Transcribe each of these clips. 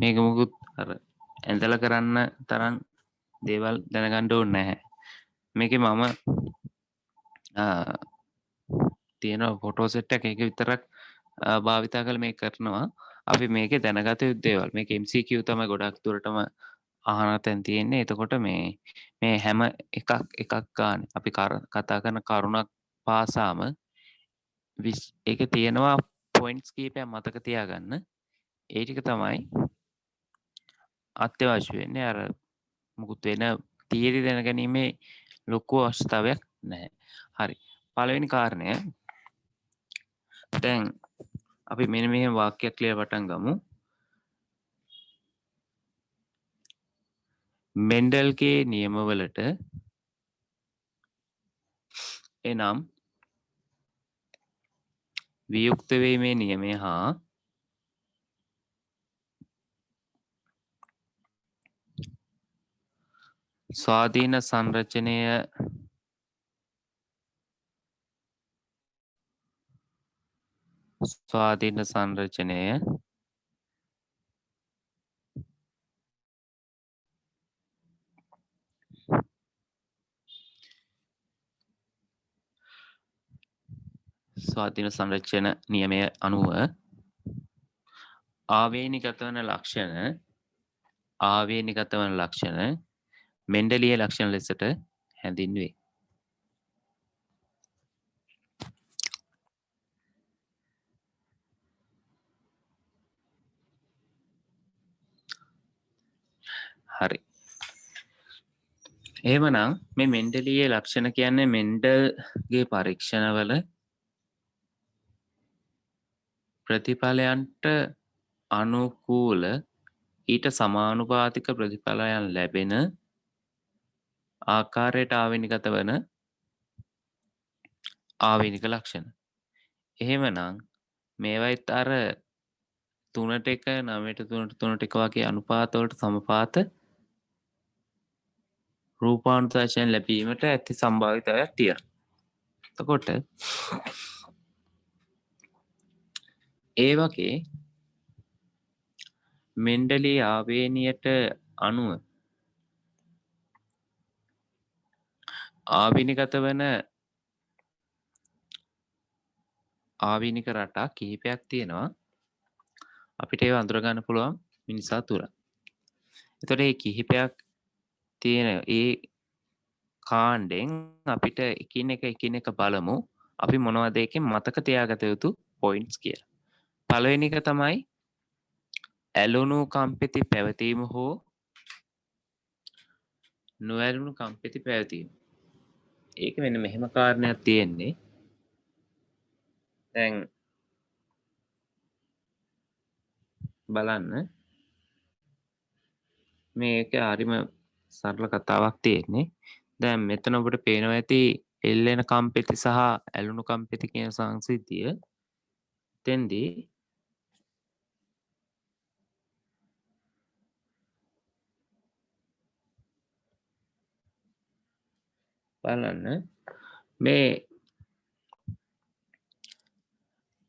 මේක මොකුත් අර ඇඳලා කරන්න තරම් දේවල් දැනගන්න ඕනේ නැහැ. මේකේ මම තියෙන ෆොටෝ සෙට් එක විතරක් භාවිතා කරලා මේක කරනවා. අපි මේකේ දැනගත යුතු දේවල්. මේක MCQ තමයි ගොඩක් දුරටම අහන තැන් තියෙන්නේ. එතකොට මේ හැම එකක් ගන්න අපි කතා කරන කරුණක් පාසාම ඒකේ තියෙනවා පොයින්ට්ස් කීපයක් මතක තියාගන්න. ඒ ටික තමයි අත්‍යවශ්‍ය වෙන්නේ. අර මුකුත් වෙන තියරි දැනගැනීමේ ලොකු අවශ්‍යතාවයක් නැහැ. හරි. පළවෙනි කාරණය දැන් අපි මෙන්න මෙහෙම වාක්‍යයක් ලියලා පටන් ගමු. මෙන්ඩල්ගේ නියමවලට එනම් වියුක්ත වීමේ නියමය හා ස්වාධීන සංරචනය ස්වාධීන සංරචන නියමය අනුව ආවේනිගත වන ලක්ෂණ මෙන්ඩලීය ලක්ෂණ ලෙසට හැඳින්වේ. හරි. එහෙමනම් මේ මෙන්ඩලීය ලක්ෂණ කියන්නේ මෙන්ඩල්ගේ පරීක්ෂණවල ප්‍රතිඵලයන්ට අනුකූල ඊට සමානුපාතික ප්‍රතිඵලයන් ලැබෙන ආකාරයට ආවේනිගත වන ආවේනික ලක්ෂණ. එහෙමනම් මේවයිත් අර 3:1 9:3 3:1 වගේ අනුපාත වලට සමපාත රූපානුදර්ශන ලැබීමට ඇති සම්භාවිතාවයක් තියෙනවා. එතකොට ඒ වගේ මෙන්ඩලී ආවේනියට අනුව ආවේනිගත වන ආවේනික රටා කිහිපයක් තියෙනවා. අපිට ඒව අඳුර ගන්න පුළුවන් මිනිසා තුර. එතකොට මේ කිහිපයක් තියෙන ඒ කාණ්ඩෙන් අපිට එකින් එක බලමු. අපි මොනවද ඒකෙන් මතක තියාගත යුතු පොයින්ට්ස් කියලා. පළවෙනි එක තමයි ඇලුණු කම්පෙති පැවතීම හෝ නොඇලුණු කම්පෙති පැවතීම. ඒක මෙන්න මෙහෙම කාරණයක් තියෙන්නේ. දැන් බලන්න මේක හරිම සරල කතාවක් තියෙන්නේ. දැන් මෙතන ඔබට පේනවා ඇති එල්ලෙන කම්පෙති සහ ඇලුණු කම්පෙති කියන සංසිද්ධිය. එතෙන්දී බලන්න මේ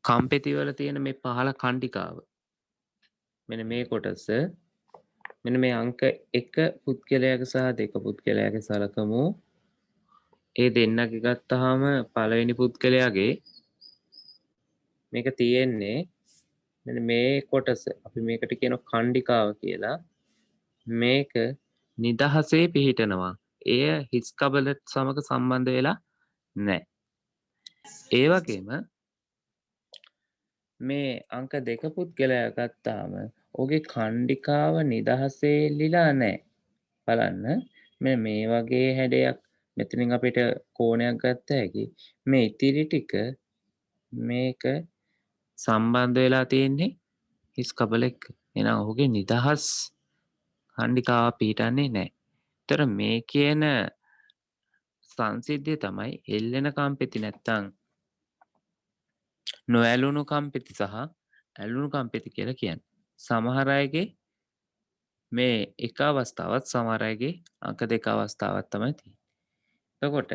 කම්පෙති වල තියෙන මේ පහළ කණ්ඩිකාව. මෙන්න මේ කොටස මෙන්න මේ අංක 1 පුද්ගලයාගේ සහ 2 පුද්ගලයාගේ සලකමු. ඒ දෙන්නගේ ගත්තාම පළවෙනි පුද්ගලයාගේ මේක තියෙන්නේ මෙන්න මේ කොටස. අපි මේකට කියනවා කණ්ඩිකාව කියලා. මේක නිදහසේ පිහිටනවා. එය හිස් කබලට සමග සම්බන්ධ වෙලා නැහැ. ඒ වගේම මේ අංක 2 පුද්ගලයා ගත්තාම ඔහුගේ කණ්ඩිකාව නිදහසේ එල්ලිලා නැහැ. බලන්න මේ වගේ හැඩයක් මෙතනින් අපිට කෝණයක් ගත්ත හැකි. මේ ඉතිරි ටික මේක සම්බන්ධ වෙලා තියෙන්නේ හිස් කබල එක්ක. එහෙනම් ඔහුගේ නිදහස් කණ්ඩිකාව පිහිටන්නේ නැහැ. ඒතර මේ කියන සංසිද්ධිය තමයි එල්ලෙන කම්පෙති නැත්තම් නොඇලුණු කම්පෙති සහ ඇලුණු කම්පෙති කියලා කියන්නේ. සමහර අයගේ මේ එක අවස්ථාවක් සමහර අයගේ අංක 2 අවස්ථාවක් තමයි තියෙන්නේ. එතකොට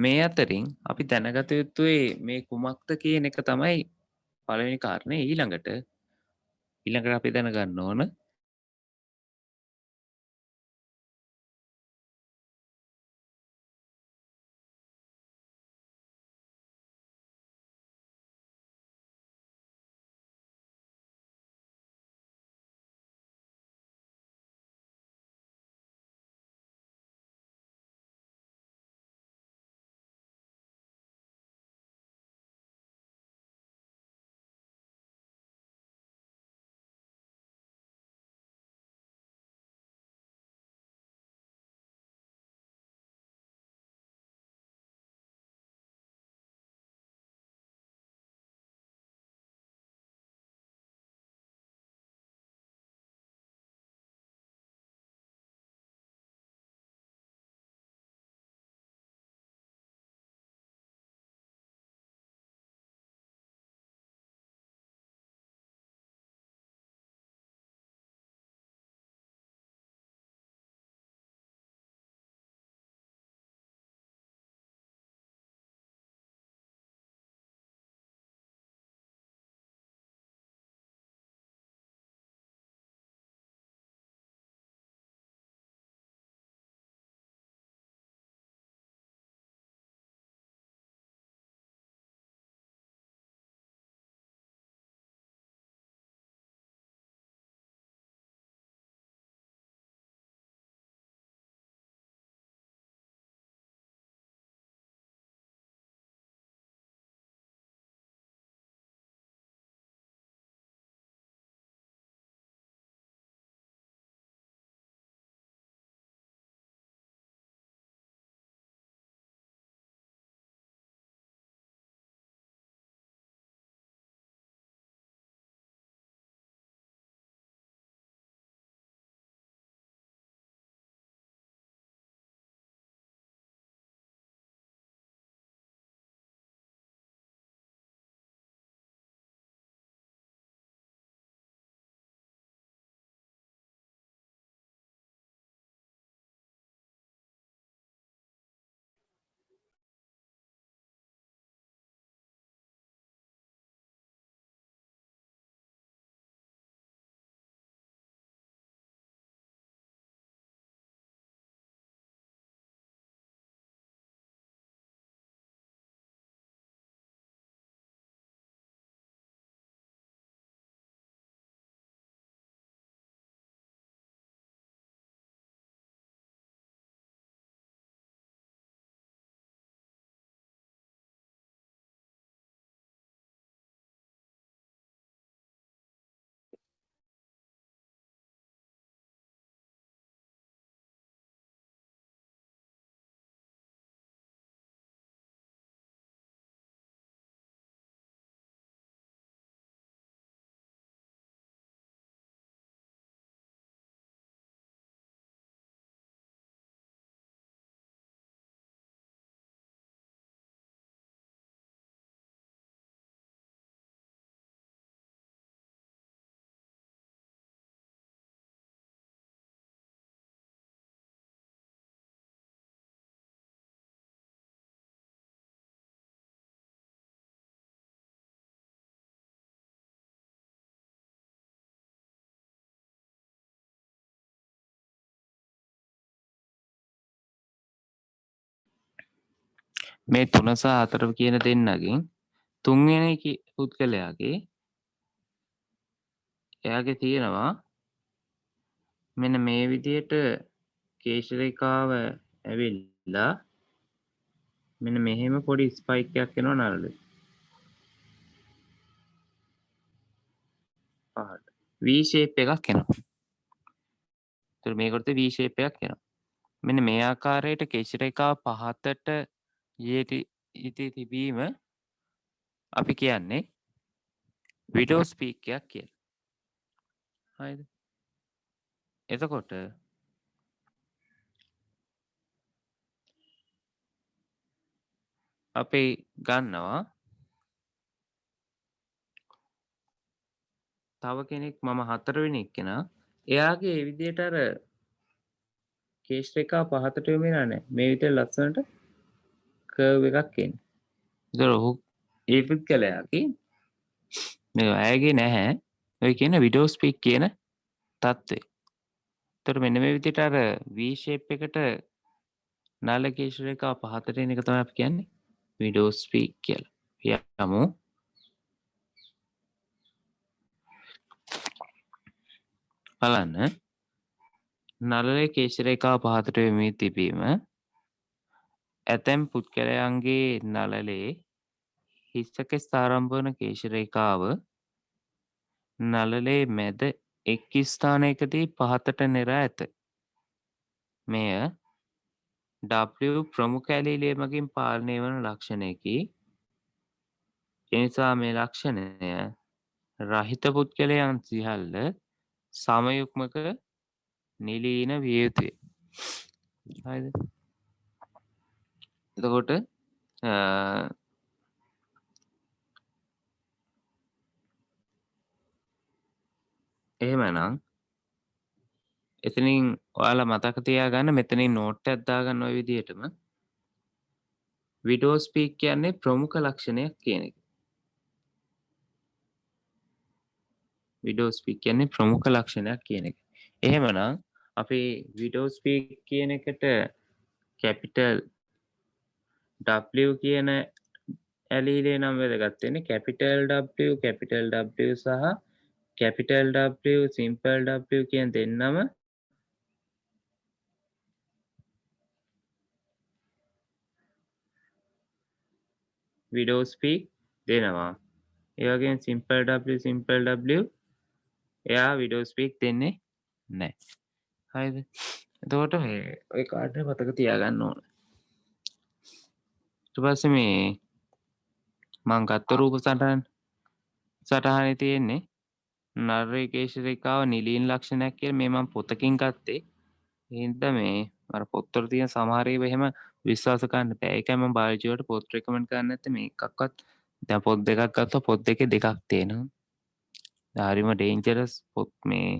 මේ අතරින් අපි දැනගත යුතුයි මේ කුමක්ද කියන එක තමයි පළවෙනි කාරණේ. ඊළඟට අපි දැනගන්න ඕන මේ 3 සහ 4 කියන දෙන්නගෙන් තුන්වෙනි පුද්ගලයාගේ එයාගේ තියෙනවා මෙන්න මේ විදියට කේශ රේඛාව ඇවිල්ලා මෙන්න මෙහෙම පොඩි ස්පයික් එකක් එනවා නළලේ. පහට. V shape එකක් එනවා. ඒතර මේකට V shape එකක් එනවා. මෙන්න මේ ආකාරයට කේශ රේඛාව පහතට යෙදී තිබීම අපි කියන්නේ widow's peak එකක් කියලා. හරිද? එතකොට අපි ගන්නවා තව කෙනෙක් මම 4 වෙනි එක්කෙනා. එයාගේ ඒ විදිහට අර කේශ රේඛා පහතට යොමු වෙනා නැහැ. මේ විදිහට ලස්සනට කර්ව් එකක් එන්නේ. ඒතර ඔහු ඒ පුද්ගලයාගේ මේ අයගේ නැහැ. ඔය කියන widow's peak කියන තත්ත්වය. ඒතර මෙන්න මේ විදිහට අර V shape එකට නල කේශ රේඛා පහතට එන එක තමයි අපි කියන්නේ widow's peak කියලා. යමු. බලන්න. නළලේ කේශ රේඛාව පහතට යොමු තිබීම ඇතැම් පුද්ගලයන්ගේ නළලේ හිස්සක ස්ථාරම්භ වන කේශ රේඛාව නළලේ මැද එක් ස්ථානයකදී පහතට නෙරා ඇත. මෙය W ප්‍රමුඛ ඇලීලය මගින් පාලනය වන ලක්ෂණයකි. එනිසා මේ ලක්ෂණය රහිත පුද්ගලයන් සියල්ල සමයුක්මක නිලීන විය යුතුය. හරිද? එතකොට එහෙමනම් එතනින් ඔයාලා මතක තියාගන්න මෙතනින් නෝට් එකක් දාගන්න ওই විදිහටම widow's peak කියන්නේ ප්‍රමුඛ ලක්ෂණයක් කියන එක. widow's peak කියන්නේ ප්‍රමුඛ ලක්ෂණයක් කියන එක. එහෙමනම් අපි widow's peak කියන එකට කැපිටල් W කියන ඇලීලේ නම් වැදගත් වෙන්නේ කැපිටල් W සහ කැපිටල් W සිම්පල් W කියන දෙන්නම widow's peak දෙනවා. ඒ වගේම simple W එයා widow's peak දෙන්නේ නැහැ. හරිද? එතකොට මේ ඔය කාර්යය මතක තියාගන්න ඕන. ඊට පස්සේ මේ මම ගත්ත රූප සටහනේ තියෙන්නේ නරේ කේශ රේඛාව නිලීන ලක්ෂණයක් කියලා මේ මම පොතකින් ගත්තේ. ඒ හින්දා මේ අර පොත්වල තියෙන සමහර ඒවා එහෙම විශ්වාස කරන්න බෑ. ඒකයි මම බයොලොජි වලට පොත් රෙකමන්ඩ් කරන්නේ නැත්තේ මේ එකක්වත්. දැන් පොත් දෙකක් ගත්තා පොත් දෙකේ දෙකක් තියෙනවා. හරිම ඩේන්ජරස් පොත් මේ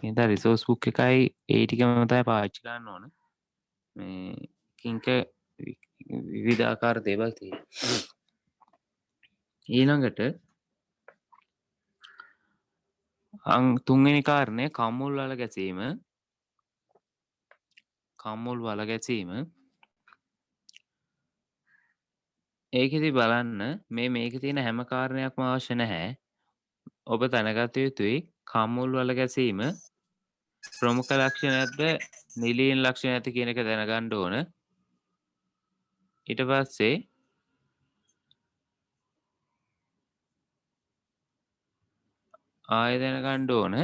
හින්දා රිසෝස් බුක් එකයි ඒ ටිකම තමයි පාවිච්චි කරන්න ඕන. මේ කිංක විවිධාකාර දේවල් තියෙනවා. ඊළඟට තුන්වෙනි කාරණය කම්මුල් වල ගැසීම. කම්මුල් වල ගැසීම. ඒකෙදි බලන්න මේකේ තියෙන හැම කාරණයක්ම අවශ්‍ය නැහැ. ඔබ දැනගත යුතුයි කම්මුල් වල ගැසීම ප්‍රමුඛ ලක්ෂණයක්ද නිලීන ලක්ෂණයක්ද කියන එක දැනගන්න ඕන. ඊට පස්සේ ආයෙ දැනගන්න ඕන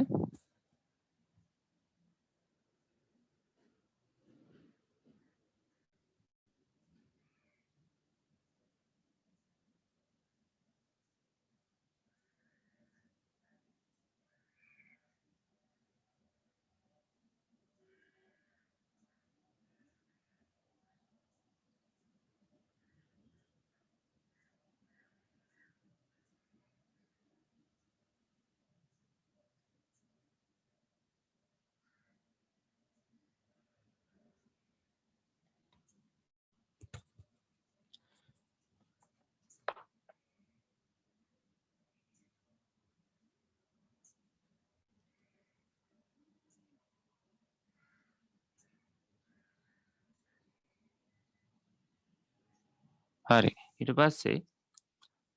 හරි. ඊට පස්සේ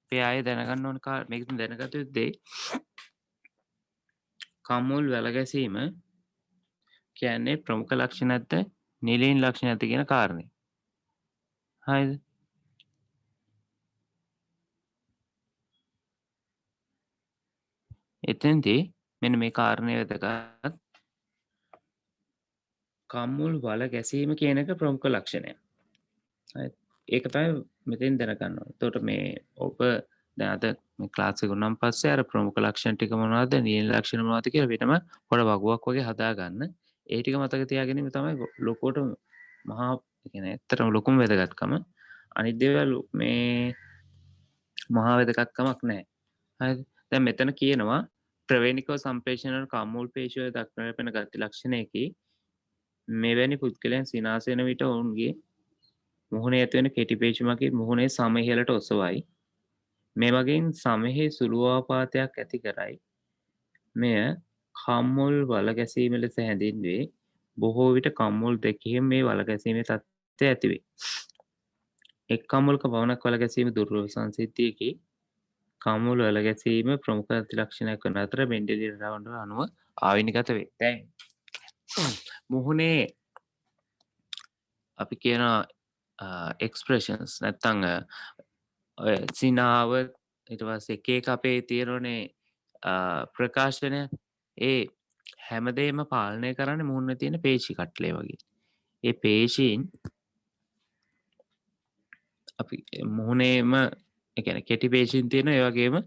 අපි ආයෙ දැනගන්න ඕන මේකෙන් දැනගත යුතු දේ කම්මුල් වැල ගැසීම කියන්නේ ප්‍රමුඛ ලක්ෂණයක්ද නිලීන ලක්ෂණයක්ද කියන කාරණේ. හරිද? එතෙන්දී මෙන්න මේ කාරණය වැදගත්. කම්මුල් වල ගැසීම කියන එක ප්‍රමුඛ ලක්ෂණය. හරිද? ඒක තමයි මෙතෙන් දැනගන්න ඕනේ. එතකොට මේ ඔබ දැන් අද මේ ක්ලාස් එක උනාන් පස්සේ අර ප්‍රමුඛ ලක්ෂණ ටික මොනවද, නිල ලක්ෂණ මොනවද කියලා වෙනම පොඩ වගුවක් වගේ හදාගන්න. ඒ ටික මතක තියාගැනීම තමයි ලොකුවට මහා ඒ කියන්නේ ඇත්තටම ලොකුම වැදගත්කම. අනිත් දේවල් මේ මහා වැදගත්කමක් නැහැ. හරිද? දැන් මෙතන කියනවා ප්‍රවේණිකව සම්ප්‍රේෂණ කම්මුල් පේශිය දක්නට ලැබෙන ගති ලක්ෂණයකි මෙවැනි පුද්ගලයන් සිනාසෙන විට ඔවුන්ගේ මුහුණේ ඇතිවන කෙටි පේශි මගින් මුහුණේ සම ඉහළට ඔසවයි. මෙමගින් සමෙහි සුළු ආපාතයක් ඇති කරයි. මෙය කම්මුල් වල ගැසීම ලෙස හැඳින්වේ. බොහෝ විට කම්මුල් දෙකෙහිම මේ වල ගැසීමේ තත්ත්වය ඇතිවේ. එක් කම්මුලක පමණක් වල ගැසීම දුර්වල සංසිද්ධියකි. කම්මුල් වල ගැසීම ප්‍රමුඛ ලක්ෂණයක් වන අතර මෙන්ඩෙලි රටාවන්ට අනුව ආවිනිගත වේ. දැන් මුහුණේ අපි කියන එක්ස්ප්‍රෙෂන්ස් නැත්තං සිනාව ඊට පස්සේ එක එක අපේ තියෙනනේ ප්‍රකාශනය ඒ හැමදේම පාලනය කරන්න මුහුණ තියෙන පේශි කට්ලේ වගේ. ඒ පේශීන් අපි මුහුණේම එකන කෙටි පේශීන් තියෙන ඒවගේම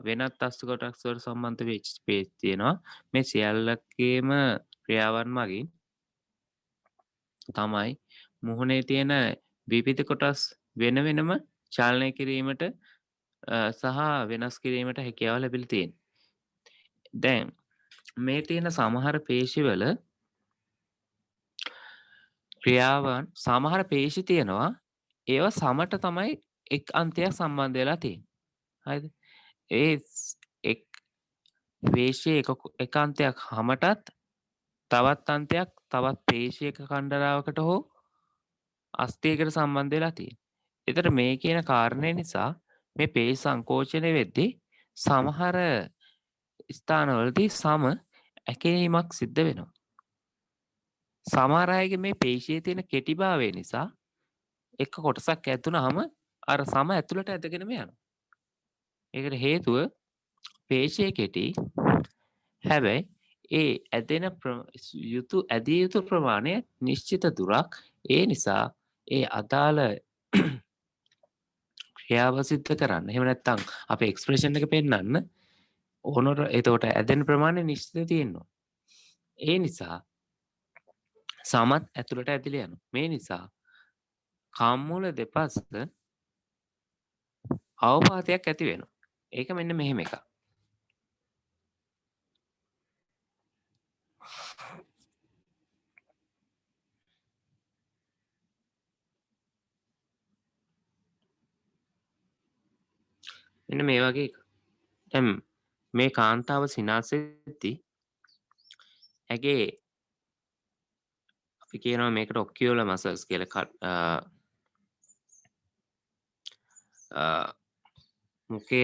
වෙනත් අස්තු කොටක්ස්වට සම්බන්ධ වෙච් පේස් තියෙනවා. මේ සියල්ලක්ගේම ක්‍රියාවන් මගින් තමයි මුහුණේ තියෙන විවිධ කොටස් වෙන වෙනම චාලනය කිරීමට සහ වෙනස් කිරීමට හැකියාව ලැබිලා තියෙන්නේ. දැන් මේ තියෙන සමහර පේශිවල ක්‍රියාවන් සමහර පේශි තියෙනවා ඒවා සමට තමයි එක් අන්තයක් සම්බන්ධ වෙලා තියෙන්නේ. හරිද? ඒ එක් පේශියේ එක අන්තයක් හමටත් තවත් අන්තයක් තවත් පේශියක කණ්ඩරාවකට හෝ අස්තියකට සම්බන්ධ වෙලා තියෙන්නේ. එතකොට මේ කියන කාරණය නිසා මේ පේශ සංකෝචනය වෙද්දී සමහර ස්ථානවලදී සම ඇකිලීමක් සිද්ධ වෙනවා. සමහර අයගේ මේ පේශියේ තියෙන කෙටිභාවය නිසා එක කොටසක් ඇතුණාම අර සම ඇතුළට ඇදගෙනම යනවා. ඒකට හේතුව පේශිය කෙටි. හැබැයි ඒ ඇදෙන ඇදිය යුතු ප්‍රමාණය නිශ්චිත දුරක්. ඒ නිසා ඒ අදාළ ක්‍රියාව සිද්ධ කරන්න. එහෙම නැත්නම් අපේ එක්ස්ප්‍රෙෂන් එක පෙන්වන්න ඕනොර එතකොට ඇදෙන ප්‍රමාණය නිශ්චිත තියෙනවා. ඒ නිසා සමත් ඇතුළට ඇදිලා යනවා. මේ නිසා කම්මුල දෙපසට අවපාතයක් ඇති වෙනවා. ඒක මෙන්න මෙහෙම එකක්. මෙන්න මේ වගේ එකක්. දැන් මේ කාන්තාව සිනාසෙද්දී ඇගේ අපි කියනවා මේකට ඔක්කියුලර් මසල්ස් කියලා මුඛය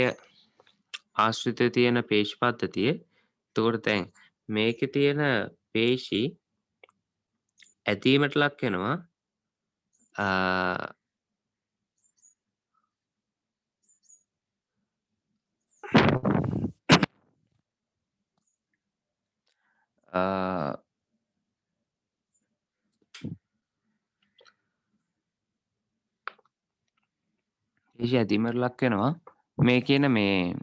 ආශ්‍රිතව තියෙන පේශි පද්ධතිය. එතකොට දැන් මේකේ තියෙන පේශි ඇදීමට ලක් වෙනවා පේශි ඇදීමට ලක් වෙනවා මේ කියන මේ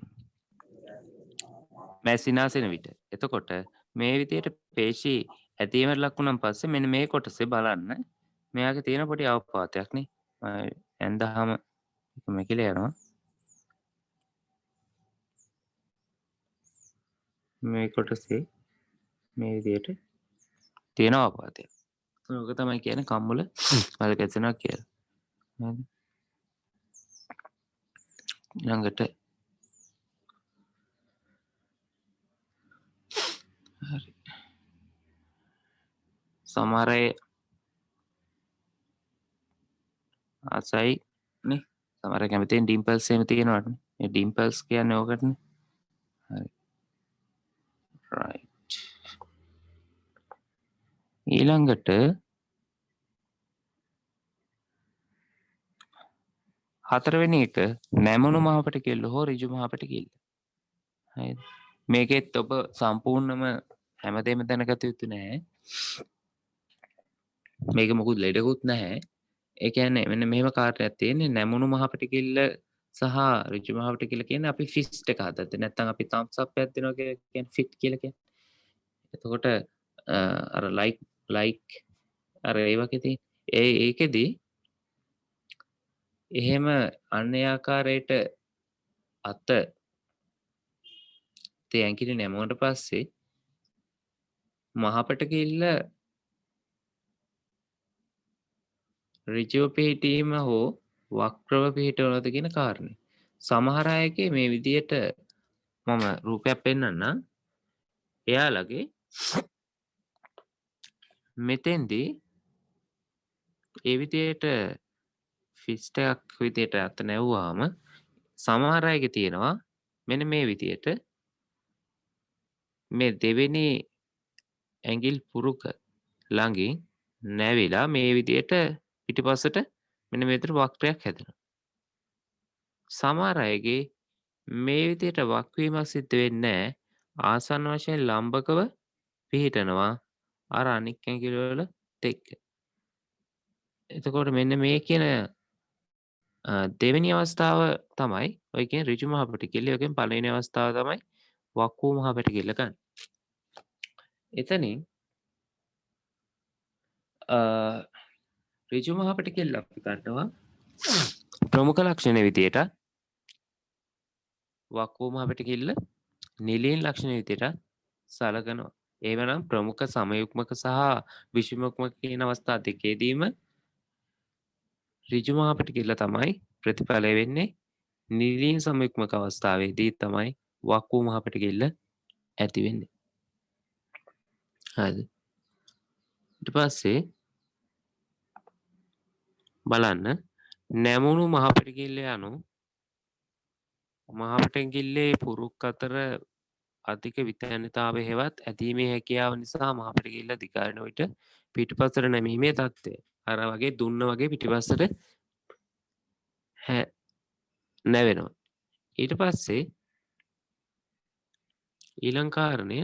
සිනාසෙන විට. එතකොට මේ විදියට පේශි ඇදීමට ලක් වුණාන් පස්සේ මෙන්න මේ කොටසේ බලන්න මෙයාගේ තියෙන පොඩි අවපාතයක් නේ. ඇඳහම මේකල යනවා. මේ කොටසේ මේ විදියට තියෙන අවපාතයක්. ඕක තමයි කියන්නේ කම්මුල වල ගැසෙනවා කියලා. හරිද? ළඟට හරි. සමහර අය ආසයි සමහර කැමතිෙන් ඩිම්පල්ස් එහෙම තියෙනවනේ. මේ ඩිම්පල්ස් කියන්නේ ඕකටනේ. හරි. right. ඊළඟට හතරවෙනි එක නැමුණු මහපට කෙල්ල හෝ ඍජු මහපට කෙල්ල. හරිද? මේකෙත් ඔබ සම්පූර්ණම හැමදේම දැනගත යුතු නෑ. මේක මොකුත් ලෙඩකුත් නැහැ. ඒ කියන්නේ මෙන්න මෙහෙම කාර්යයක් තියෙන්නේ නැමුණු මහපට කෙල්ල සහ ඍජු මහපට කෙල්ල කියන්නේ අපි ෆිස්ට් එක හදද්දී නැත්නම් අපි thumbs up එකක් දෙනවා කියන්නේ ෆිට් කියලා කියන්නේ. එතකොට අර ලයික් අර ඒ වගේ තියෙන ඒකෙදි එහෙම අන්නේ ආකාරයට අත තේ ඇඟිලි නැමුවට පස්සේ මහපට කිල්ල ඍජුව පිහිටීම හෝ වක්‍රව පිහිටවනවද කියන කාරණේ. සමහර අයගේ මේ විදියට මම රූපයක් පෙන්නන්නම්. එයාලගේ මෙතෙන්දී ඒ විදියට ෆිස්ට් එකක් විදියට අත නැවුවාම සමහර අයගේ තියෙනවා මෙන්න මේ විදියට මේ දෙවෙනි ඇඟිල් පුරුක ළඟින් නැවිලා මේ විදියට පිටිපස්සට මෙන්න මේ විදියට වක්‍රයක් හැදෙනවා. සමහර අයගේ මේ විදියට වක්වීමක් සිද්ධ වෙන්නේ නැහැ. ආසන්න වශයෙන් ලම්බකව පිහිටනවා අර අනික් ඇඟිලි වලත් එක්ක. එතකොට මෙන්න මේ කියන දෙවෙනි අවස්ථාව තමයි ඔය කියන ඍජු මහපට කෙල්ල. ඒකෙන් පළවෙනි අවස්ථාව තමයි වක්කු මහපට කෙල්ල ගන්න. එතනින් ඍජු මහපට කෙල්ල අපි ගන්නවා ප්‍රමුඛ ලක්ෂණ විදියට වක්කු මහපට කෙල්ල නිලීන ලක්ෂණ විදියට සලකනවා. එවනම් ප්‍රමුඛ සමයුක්මක සහ විෂමයුක්මක කියන අවස්ථා දෙකේදීම ඍජු මහපට කෙල්ල තමයි ප්‍රතිඵලය වෙන්නේ. නිලීන සමයුක්මක අවස්ථාවේදී තමයි වක්කු මහපට කෙල්ල ඇති වෙන්නේ. හරිද? ඊට පස්සේ බලන්න නැමුණු මහපට කෙල්ල යනු මහපට කිල්ලේ පුරුක් අතර අධික විතැනතාවය හෙවත් ඇදීමේ හැකියාව නිසා මහපට කෙල්ල දිගාරන විට පිටිපස්සට නැමීමේ තත්ත්වය. අර වගේ දුන්න වගේ පිටිපස්සට නැවෙනවා. ඊට පස්සේ ඊළඟ කාරණය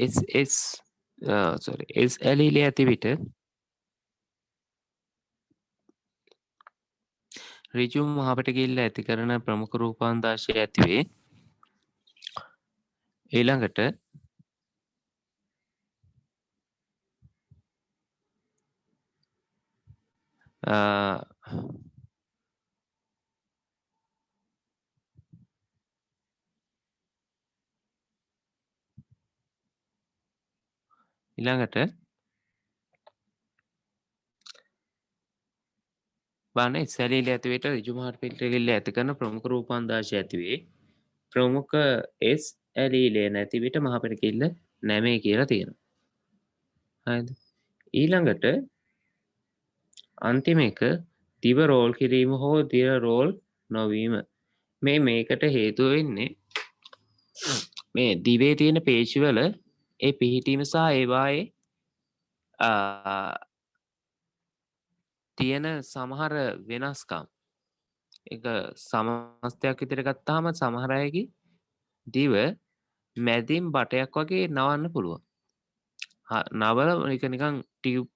S ඇලීලේ ඇති විට ඍජු මහපට කෙල්ල ඇති කරන ප්‍රමුඛ රූපාන්දාශය ඇතිවේ. ඊළඟට බලන්න ඉස්සැලීල ඇතිවට ඍජු මහපට කෙල්ල ඇති කරන ප්‍රමුඛ රූපාන්දාශය ඇතිවේ. ප්‍රමුඛ S ඇලීලේ නැති විට මහපට කෙල්ල නැමේ කියලා තියෙනවා. හරිද? ඊළඟට අන්තිම එක දිව රෝල් කිරීම හෝ දිව රෝල් නොවීම. මේකට හේතුව වෙන්නේ මේ දිවේ තියෙන පේශිවල ඒ පිහිටීම සහ ඒවායේ තියෙන සමහර වෙනස්කම්. එක සමස්තයක් විදිහට ගත්තාම සමහර අයගේ දිව මැදින් බටයක් වගේ නවන්න පුළුවන්. නවල එක නිකන් ටියුබ්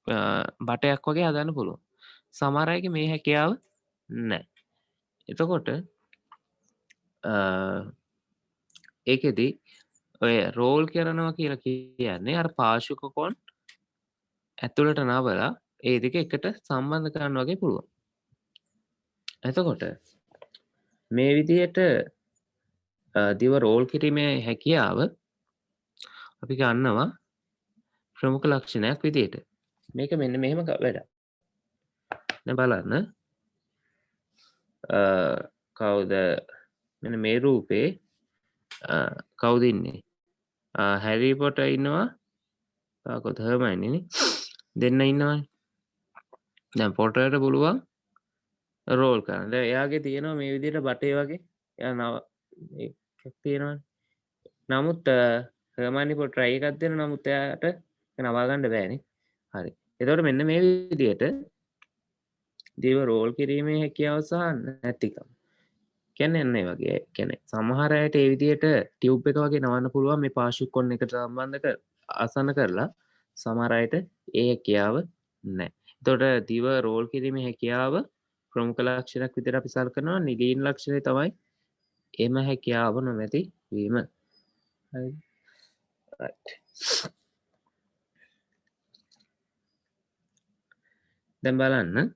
බටයක් වගේ හදන්න පුළුවන්. සමහර අයගේ මේ හැකියාව නැහැ. එතකොට ඒකෙදි ඔය රෝල් කරනවා කියලා කියන්නේ අර පාර්ශ්වික කොන් ඇතුළට නවලා ඒ දෙක එකට සම්බන්ධ කරන්න වගේ පුළුවන්. එතකොට මේ විදිහට දිව රෝල් කිරීමේ හැකියාව අපි ගන්නවා ප්‍රමුඛ ලක්ෂණයක් විදිහට. මේක මෙන්න මෙහෙම වැඩක්. දැන් බලන්න කවුද මෙන්න මේ රූපේ කවුද ඉන්නේ? හැරි පොටර් ඉන්නවා. තාකොත් හර්මයිනි නේ. දෙන්න ඉන්නවනේ. දැන් පොටට පුළුවන් රෝල් කරන්න. දැන් එයාගේ තියෙනවා මේ විදිහට බටේ වගේ. එයා නව එකක් තියෙනවනේ. නමුත් හර්මනි පො ට්‍රයි එකක් දෙන නමුත් එයාට නවා ගන්න බෑනේ. හරි. එතකොට මෙන්න මේ විදිහට දේව රෝල් කිරීමේ හැකියාව සහ නැතිකම. කියන්නේ එන්නේ වගේ. කියන්නේ සමහර අයට ඒ විදිහට ටියුබ් එක වගේ නවන්න පුළුවන් මේ පාර්ශ්ව කොන් එකට සම්බන්ධ කර ආසන්න කරලා සමහර අයට ඒ හැකියාව නැහැ. එතකොට දිව රෝල් කිරීමේ හැකියාව ප්‍රමුඛ ලක්ෂණයක් විදිහට අපි සලකනවා. නිලීන ලක්ෂණය තමයි එම හැකියාව නොමැති වීම. හරි. right. දැන් බලන්න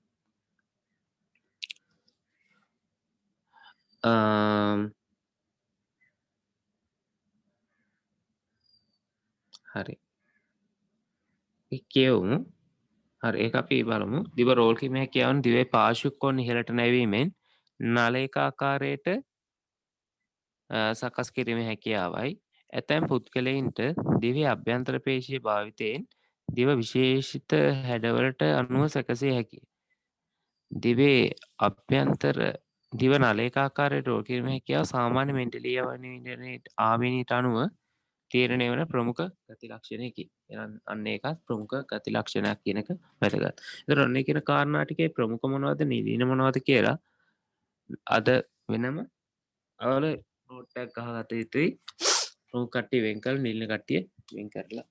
හරි කියවමු. හරි ඒක අපි බලමු. දිව රෝල් කිරීමේ හැකියාවන් දිවේ පාර්ශ්ව කොන් ඉහළට නැවීමෙන් නලයක ආකාරයට සකස් කිරීමේ හැකියාවයි. ඇතැම් පුද්ගලයින්ට දිවේ අභ්‍යන්තර පේශිය භාවිතයෙන් දිව විශේෂිත හැඩවලට අනුව සැකසිය හැකිය. දිවේ අභ්‍යන්තර දිව නලයක ආකාරයට රෝල් කිරීමේ හැකියාව සාමාන්‍ය මෙන්ටලී ආවේනීට අනුව තීරණය වන ප්‍රමුඛ ගති ලක්ෂණයකි. එහෙනම් අන්න ඒකත් ප්‍රමුඛ ගති ලක්ෂණයක් කියන එක වැදගත්. ඒතර ඔන්න කියන කාරණා ටිකේ ප්‍රමුඛ මොනවද නිදීන මොනවද කියලා අද වෙනම අවල නෝට් එකක් ගහගත යුතුයි. ප්‍රමුඛ කට්ටිය වෙන් කරලා නිලින කට්ටිය වෙන් කරලා.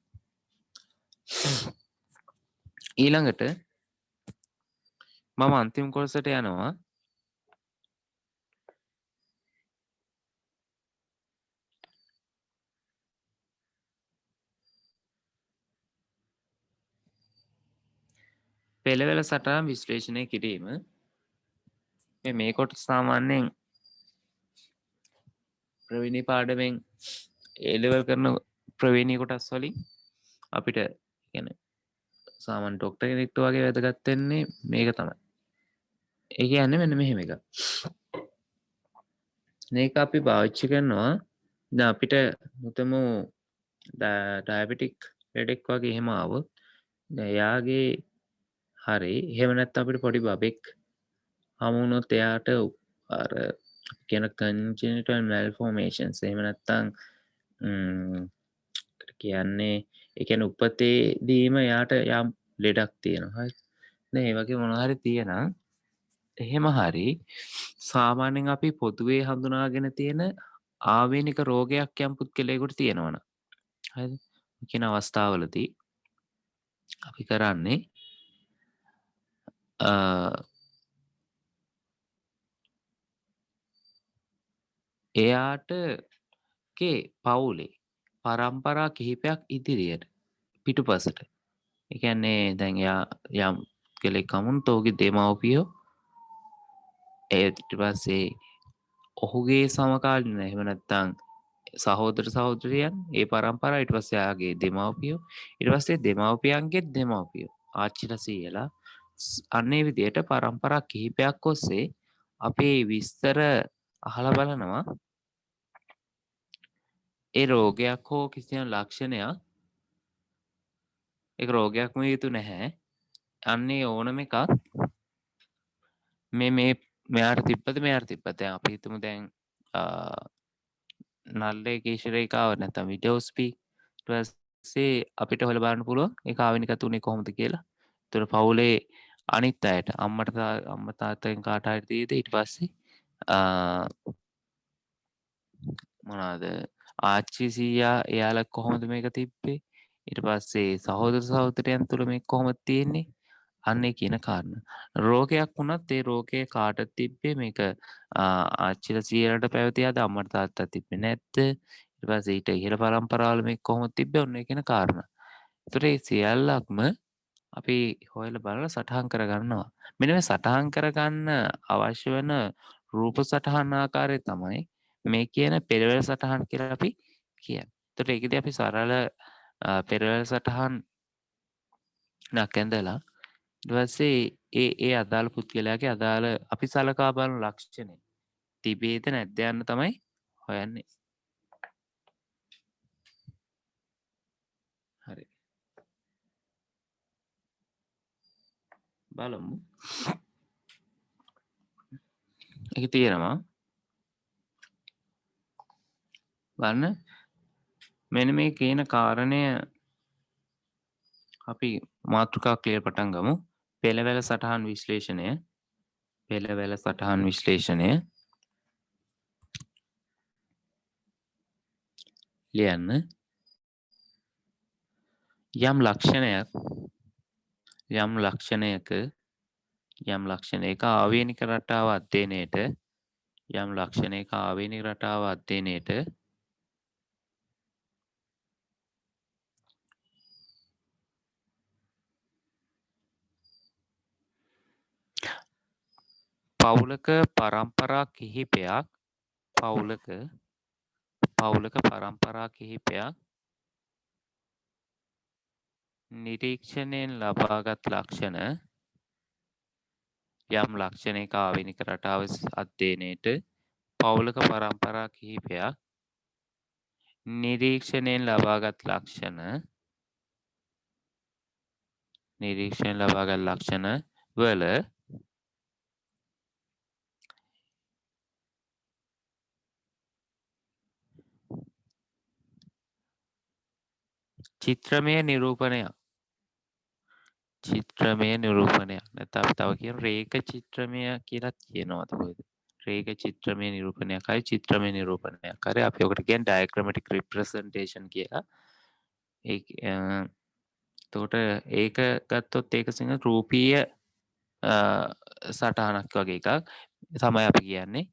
ඊළඟට මම අන්තිම කොටසට යනවා. පෙළවල සටහන් විශ්ලේෂණය කිරීම. මේ කොටස සාමාන්‍යයෙන් ප්‍රවීණි පාඩමෙන් A-level කරන ප්‍රවීණී කොටස් වලින් අපිට කියන්නේ සාමාන්‍ය ડોක්ටර් කෙනෙක්ට වගේ වැදගත් වෙන්නේ මේක තමයි. ඒ කියන්නේ මෙන්න මෙහෙම එකක්. මේක අපි පාවිච්චි කරනවා දැන් අපිට මුතමු ඩයබටික් ලෙඩෙක් වගේ එහෙම ආවොත් දැන් එයාගේ හරි එහෙම නැත්නම් අපිට පොඩි බබෙක් හමු වුණොත් එයාට අර කියන congenital malformations එහෙම නැත්නම් කියන්නේ ඒ කියන්නේ උපතේදීම එයාට යම් ලෙඩක් තියෙනවා හරි දැන් ඒ වගේ මොනවා හරි තියෙනවා එහෙම හරි සාමාන්‍යයෙන් අපි පොදුවේ හඳුනාගෙන තියෙන ආවේනික රෝගයක් යම් පුද්ගලයෙකුට තියෙනවනම් හරිද කියන අවස්ථාවලදී අපි කරන්නේ එයාට පවුලේ පරම්පරා කිහිපයක් ඉදිරියට පිටුපසට ඒ කියන්නේ දැන් එයා යම් කෙනෙක් හමුනොත් ඔහුගේ දෙමව්පියෝ ඊට පස්සේ ඔහුගේ සමකාලීන එහෙම නැත්නම් සහෝදර සහෝදරියන් ඒ පරම්පරාව ඊට පස්සේ ආගේ දෙමව්පියෝ ඊට පස්සේ දෙමව්පියන්ගේ දෙමව්පියෝ ආච්චිලා සීයලා අන්නේ විදියට පරම්පරා කිහිපයක් ඔස්සේ අපේ විස්තර අහලා බලනවා ඒ රෝගයක් හෝ කිසියම් ලක්ෂණයක් ඒක රෝගයක් වුණ යුතු නැහැ අන්නේ ඕනම එකක් මේ මෙයාට තිබ්බද මෙයාට තිබ්බද දැන් අපි හිතමු දැන් නල්ලේ කේශරේකාව නැත්නම් විඩෝස්පි ඊට පස්සේ අපිට හොයලා බලන්න පුළුවන් ඒක ආවෙනික තුනේ කොහොමද කියලා. ඒතර පවුලේ අනිත් අයට අම්මා තාත්තගෙන් කාට හරි තියෙද ඊට පස්සේ මොනවාද ආච්චි සීයා එයාලා කොහොමද මේක තිබ්බේ ඊට පස්සේ සහෝදර සහෝදරයන් තුල මේක කොහොමද තියෙන්නේ අන්නේ කියන කාරණා. රෝගයක් වුණත් ඒ රෝගය කාටද තිබ්බේ මේක ආච්චිලා සීයාලට පැවතියාද අම්මට තාත්තට තිබ්බේ නැද්ද? ඊට පස්සේ ඊට ඉහළ පරම්පරාවල මේක කොහොමද තිබ්බේ ඔන්න කියන කාරණා. ඒතර මේ සියල්ලක්ම අපි හොයලා බලලා සටහන් කරගන්නවා. මෙන්න මේ සටහන් කරගන්න අවශ්‍ය වෙන රූප සටහන් ආකාරය තමයි මේ කියන පෙරවැල් සටහන් කියලා අපි කියන්නේ. ඒතර ඒකදී අපි සරල පෙරවැල් සටහන් නකැඳලා ඊට පස්සේ ඒ අදාළ පුද්ගලයාගේ අදාළ අපි සලකා බලන ලක්ෂණය තිබේද නැද්ද යන්න තමයි හොයන්නේ. හරි. බලමු. ඒක තියෙනවා. බලන්න. මෙන්න මේ කියන කාරණය අපි මාතෘකා ක්ලියර් පටන් ගමු. පෙළවැල සටහන් විශ්ලේෂණය. පෙළවැල සටහන් විශ්ලේෂණය ලියන්න. යම් ලක්ෂණයක ආවේනික රටාව අධ්‍යයනයට පවුලක පරම්පරා කිහිපයක් නිරීක්ෂණයෙන් ලබාගත් ලක්ෂණ යම් ලක්ෂණයක ආවේනික රටාව අධ්‍යයනයට පවුලක පරම්පරා කිහිපයක් නිරීක්ෂණයෙන් ලබාගත් ලක්ෂණ වල චිත්‍රමය නිරූපණයක් නැත්නම් අපි තව කියන රේඛ චිත්‍රමය කියලා කියනවා තමයි. රේඛ චිත්‍රමය නිරූපණයක් හරි චිත්‍රමය නිරූපණයක් හරි අපි ඔකට කියන්නේ ඩයග්‍රැමැටික් රිප්‍රසන්ටේෂන් කියලා. එතකොට ඒක ගත්තොත් ඒක සිංහ රූපීය සටහනක් වගේ එකක් තමයි අපි කියන්නේ.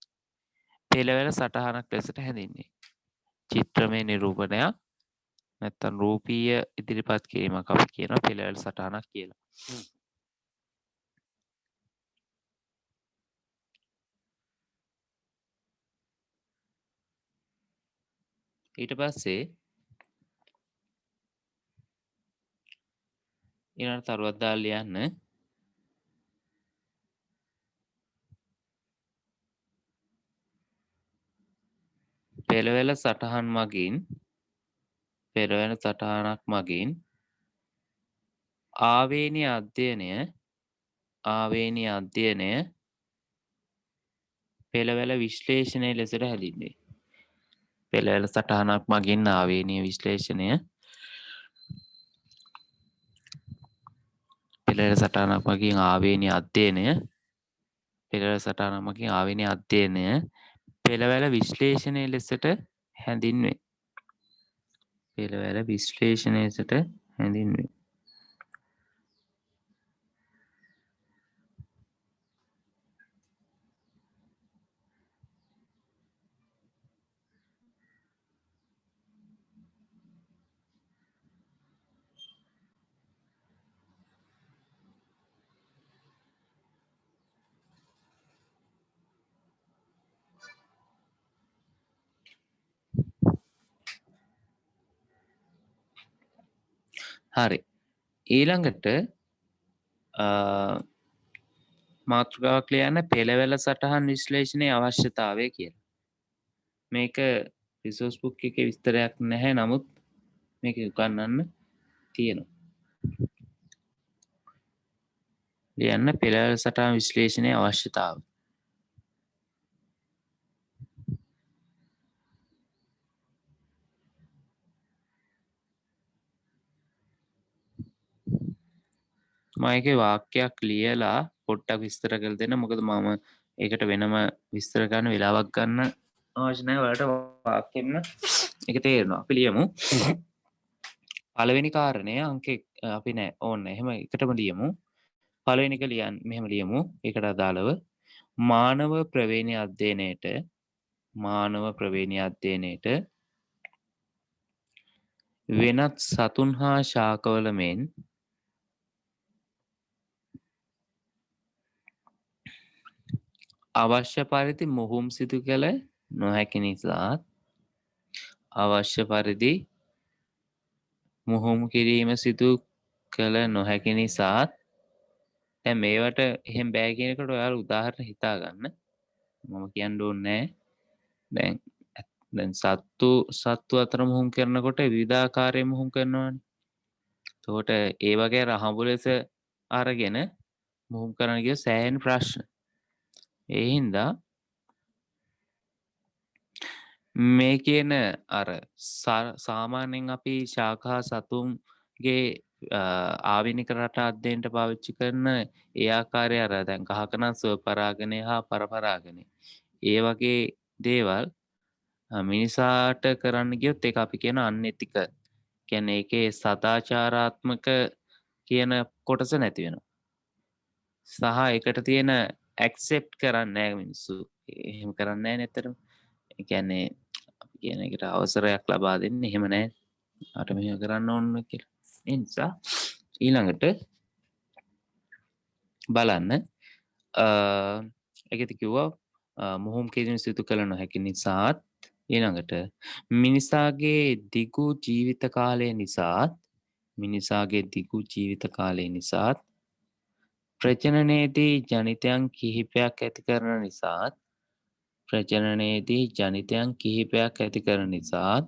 පෙළවැල සටහනක් ලෙසට හැඳින්වේ. චිත්‍රමය නිරූපණයක් නැත්තම් රූපීය ඉදිරිපත් කිරීමක් අපි කියනවා පෙළවැල් සටහනක් කියලා. ඊට පස්සේ ඊළඟ තරුවක් දාලා ලියන්න. පෙළවැල සටහනක් මගින් ආවේනීය අධ්‍යයනය පෙළවැල විශ්ලේෂණය ලෙසට හැඳින්වේ. පෙළවැල සටහනක් මගින් ආවේනීය විශ්ලේෂණය පෙළවැල සටහනක් මගින් ආවේනීය අධ්‍යයනය පෙළවැල විශ්ලේෂණය ලෙසට හැඳින්වේ. හරි. ඊළඟට මාතෘකාවක් ලියන්න පෙළවැල සටහන් විශ්ලේෂණයේ අවශ්‍යතාවය කියලා. මේක රිසෝස් බුක් එකේ විස්තරයක් නැහැ නමුත් මේක උගන්වන්න තියෙනවා. ලියන්න පෙළවැල සටහන් විශ්ලේෂණයේ අවශ්‍යතාවය. මම ඒකේ වාක්‍යයක් ලියලා පොඩ්ඩක් විස්තර කරලා දෙන්න. මොකද මම ඒකට වෙනම විස්තර කරන්න වෙලාවක් ගන්න අවශ්‍ය නැහැ. ඔයාලට වාක්‍යෙන්න ඒක තේරෙනවා. අපි ලියමු. පළවෙනි කාරණය අංක අපි නෑ ඕන්න එහෙම එකටම ලියමු. පළවෙනි එක මෙහෙම ලියමු. ඒකට අදාළව මානව ප්‍රවේණි අධ්‍යයනයට වෙනත් සතුන් හා ශාකවල මෙන් අවශ්‍ය පරිදි මොහුම් සිදු කළ නොහැකි නිසාත් අවශ්‍ය පරිදි මුහුම් කිරීම සිදු කළ නොහැකි නිසාත් දැන් මේවට එහෙම බෑ කියනකොට ඔයාලා උදාහරණ හිතා ගන්න. මම කියන්න ඕනේ නෑ. දැන් සත්තු අතර මුහුම් කරනකොට විවිධාකාරයේ මුහුම් කරනවානේ. එතකොට ඒ වගේ රහඹු ලෙස අරගෙන මුහුම් කරන්න ගිය සෑහෙන ප්‍රශ්න. ඒ හින්දා මේ කියන අර සාමාන්‍යයෙන් අපි ශාකහා සතුන්ගේ ආවිනික රට අධ්‍යයනයට පාවිච්චි කරන ඒ ආකාරය අර දැන් කහකනම් ස්වපරාගනය හා පරපරාගනය. ඒ වගේ දේවල් මිනිසාට කරන්න ගියොත් ඒක අපි කියන අන්එතිකල්. කියන්නේ ඒකේ සදාචාරාත්මක කියන කොටස නැති වෙනවා. සහ ඒකට තියෙන ඇක්සෙප්ට් කරන්නේ නැහැ මිනිස්සු. එහෙම කරන්නේ නැහැ නේ ඇත්තටම. ඒ කියන්නේ අපි කියන එකට අවසරයක් ලබා දෙන්නේ එහෙම නැහැ. අර මෙහෙම කරන්න ඕන කියලා. ඒ නිසා ඊළඟට බලන්න ඒකෙදි කිව්වා මොහොම් කිරීම සිදු කළ නොහැකි නිසාත් ඊළඟට මිනිසාගේ දිගු ජීවිත කාලය නිසාත් මිනිසාගේ දිගු ජීවිත කාලය නිසාත් ප්‍රජනනයේදී ජනිතයන් කිහිපයක් ඇති කරන නිසාත් ප්‍රජනනයේදී ජනිතයන් කිහිපයක් ඇති කරන නිසාත්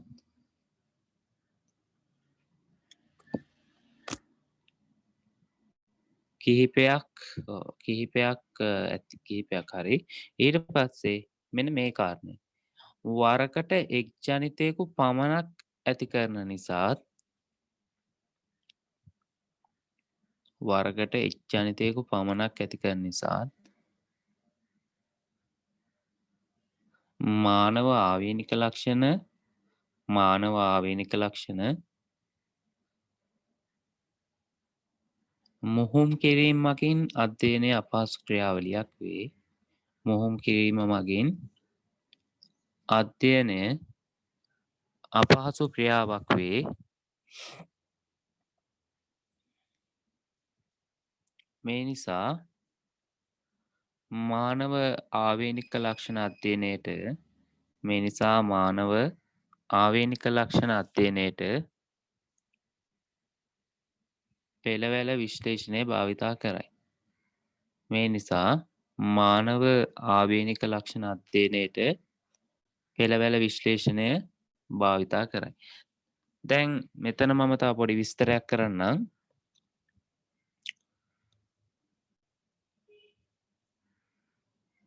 කිහිපයක් හරි ඊට පස්සේ මෙන්න මේ කාරණය වරකට එක් ජනිතයකු පමණක් ඇති කරන නිසාත් වරකට එක් ජනිතයකු පමණක් ඇති කරන නිසාත් මානව ආවේනික ලක්ෂණ මොහොම් කිරීම මගින් අධ්‍යයනය අපහසු ක්‍රියාවලියක් වේ. මොහොම් කිරීම මගින් අධ්‍යයනය අපහසු ක්‍රියාවක් වේ. මේ නිසා මානව ආවේනික ලක්ෂණ අධ්‍යයනයට පෙළවැල විශ්ලේෂණය භාවිතා කරයි. මේ නිසා මානව ආවේනික ලක්ෂණ අධ්‍යයනයට පෙළවැල විශ්ලේෂණය භාවිතා කරයි. දැන් මෙතන මම තව පොඩි විස්තරයක් කරන්නම්.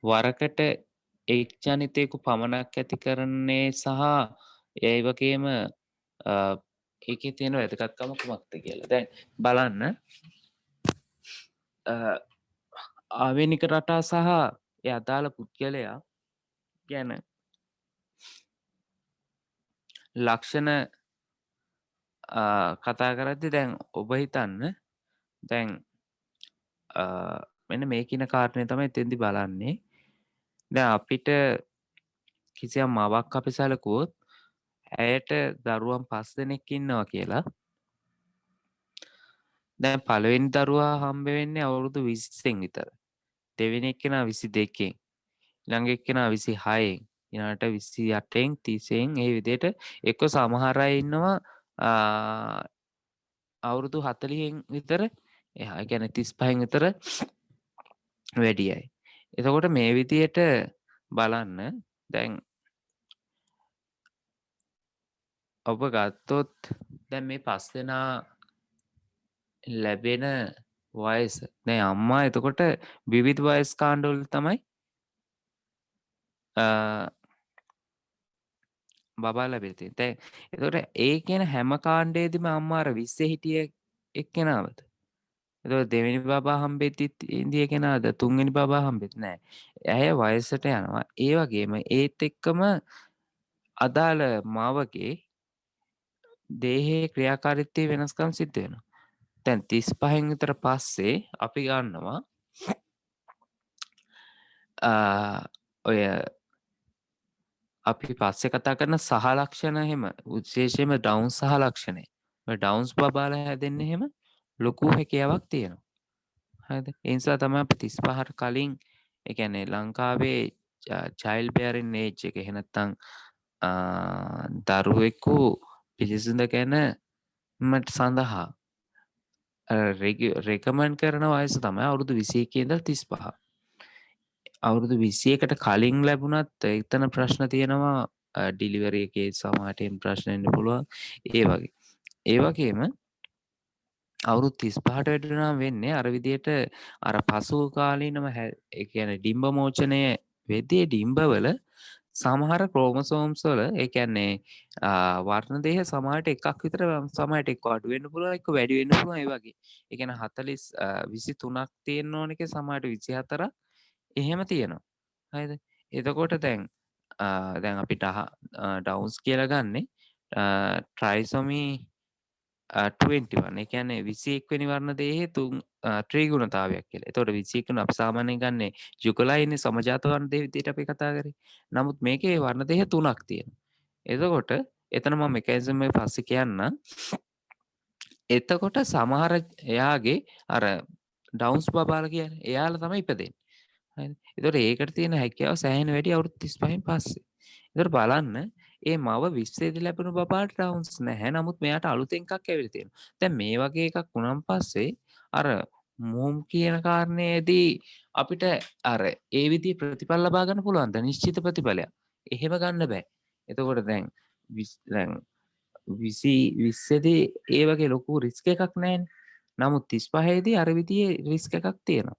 වරකට එක් ජනිතයකු පමණක් ඇති කරන්නේ සහ ඒ වගේම ඒකේ තියෙන වැදගත්කම කුමක්ද කියලා. දැන් බලන්න ආවේනික රටා සහ ඒ අදාළ පුද්ගලයා ගැන ලක්ෂණ කතා කරද්දි දැන් ඔබ හිතන්න දැන් මෙන්න මේ කියන කාරණය තමයි එතෙන්දි බලන්නේ. දැන් අපිට කිසියම් මවක් අපි සැලකුවොත් ඇයට දරුවන් 5 දෙනෙක් ඉන්නවා කියලා. දැන් පළවෙනි දරුවා හම්බ වෙන්නේ අවුරුදු 20න් විතර. දෙවෙනි එක්කෙනා 22න්. ළඟ එක්කෙනා 26න්. ඊළඟට 28න් 30න් ඒ විදිහට එක්ක සමහර අය ඉන්නවා අවුරුදු 40න් විතර එහා. ඒ කියන්නේ 35න් විතර වැඩි අය. එතකොට මේ විදිහට බලන්න දැන් ඔබ ගත්තොත් දැන් මේ 5 දෙනා ලැබෙන වයස දැන් අම්මා එතකොට විවිධ වයස් කාණ්ඩවල තමයි බබා ලැබිලා තියෙන්නේ. දැන් එතකොට ඒ කියන හැම කාණ්ඩයේදීම අම්මා අර 20 හිටිය එක්කෙනාවද? එතකොට දෙවෙනි බබා හම්බෙද්දිත් ඉන්දිය කෙනාද? තුන්වෙනි බබා හම්බෙත් නෑ. ඇය වයසට යනවා. ඒ වගේම ඒත් එක්කම අදාළ මවගේ දේහයේ ක්‍රියාකාරීත්වයේ වෙනස්කම් සිද්ධ වෙනවා. දැන් 35න් විතර පස්සේ අපි ගන්නවා ඔය අපි පස්සේ කතා කරන සහ ලක්ෂණ එහෙම විශේෂයෙන්ම ඩවුන් සහ ලක්ෂණය. ඔය ඩවුන්ස් බබාලා හැදෙන්න එහෙම ලොකු හැකියාවක් තියෙනවා. හරිද? ඒ නිසා තමයි අපි 35ට කලින් ඒ කියන්නේ ලංකාවේ චයිල්ඩ් බෙයරින් ඒජ් එක එහෙ නැත්නම් දරුවෙකු පිළිසිඳ ගැනීමට සඳහා රෙකමන්ඩ් කරන වයස තමයි අවුරුදු 21 ඉඳලා 35. අවුරුදු 21කට කලින් ලැබුණත් එතන ප්‍රශ්න තියෙනවා ඩිලිවරි එකේ සමහරට ප්‍රශ්න එන්න පුළුවන් ඒ වගේ. ඒ වගේම අවුරුදු 35ට වැඩි වුණාම වෙන්නේ අර විදියට අර පසු කාලීනව ඒ කියන්නේ ඩිම්බ මෝචනය වෙද්දී ඩිම්බවල සමහර ක්‍රෝමසෝම්ස් වල ඒ කියන්නේ වර්ණ දේහ සමහරට එකක් විතර සමහරට එක්ක අඩු වෙන්න පුළුවන් එක්ක වැඩි වෙන්න පුළුවන් ඒ වගේ. ඒ කියන්නේ 23ක් තියෙන්න ඕන එකේ සමහරට 24ක් එහෙම තියෙනවා. හරිද? එතකොට දැන් අපිට ඩවුන්ස් කියලා ගන්නෙ ට්‍රයිසොමි 21. ඒ කියන්නේ 21 වෙනි වර්ණ දේහයේ ත්‍රිගුණතාවයක් කියලා. එතකොට 21 වෙනි අපි සාමාන්‍යයෙන් ගන්නෙ යුගලයිනේ සමජාත වර්ණ දේහ විදිහට අපි කතා කරේ. නමුත් මේකේ වර්ණ දේහ 3ක් තියෙනවා. එතකොට එතන මම මෙකැනිසම් එක පස්සේ කියන්නම්. එතකොට සමහර එයාගේ අර ඩවුන්ස් බබාලා කියන්නේ එයාලා තමයි ඉපදෙන්නේ. හරිද? එතකොට ඒකට තියෙන හැකියාව සෑහෙන වැඩි අවුරුදු 35න් පස්සේ. එතකොට බලන්න ඒ මව විශ්වයේදී ලැබුණු බබාට ඩවුන්ස් නැහැ. නමුත් මෙයාට අලුතෙන් එකක් ඇවිල්ලා තියෙනවා. දැන් මේ වගේ එකක් වුණාන් පස්සේ අර මොම් කියන කාරණේදී අපිට අර ඒ විදිහේ ප්‍රතිඵල ලබා ගන්න පුළුවන්ද? නිශ්චිත ප්‍රතිඵලයක්. එහෙම ගන්න බෑ. එතකොට දැන් 20 දී ඒ වගේ ලොකු රිස්ක් එකක් නැහැනේ. නමුත් 35 දී අර විදිහේ රිස්ක් එකක් තියෙනවා.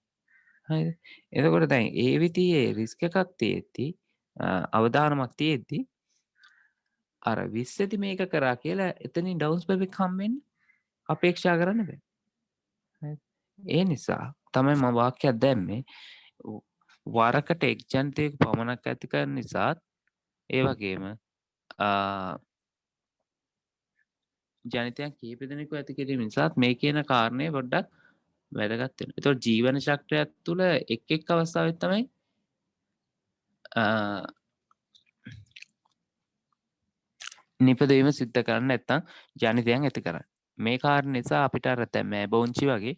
හරිද? එතකොට දැන් ඒ විදිහේ රිස්ක් එකක් තියෙද්දි අවදානමක් තියෙද්දි අර 20 දී මේක කරා කියලා එතනින් ඩවුන්ස් බබෙක් හම්බෙන්න අපේක්ෂා කරන්න බෑ. හරිද? ඒ නිසා තමයි මම වාක්‍යයක් දැම්මේ වරකට එක් ජනිතයක පමණක් ඇති කරන නිසාත් ඒ වගේම ජනිතයන් කිහිප දෙනෙකු ඇති කිරීම නිසාත් මේ කියන කාරණය පොඩ්ඩක් වැදගත් වෙනවා. ඒතකොට ජීවන චක්‍රයක් තුළ එක් එක් අවස්ථාවෙත් තමයි නිපදවීම සිද්ධ කරන්න නැත්තම් ජනිතයන් ඇති කරන්න. මේ කාරණා නිසා අපිට අර දැන් මේ බෝංචි වගේ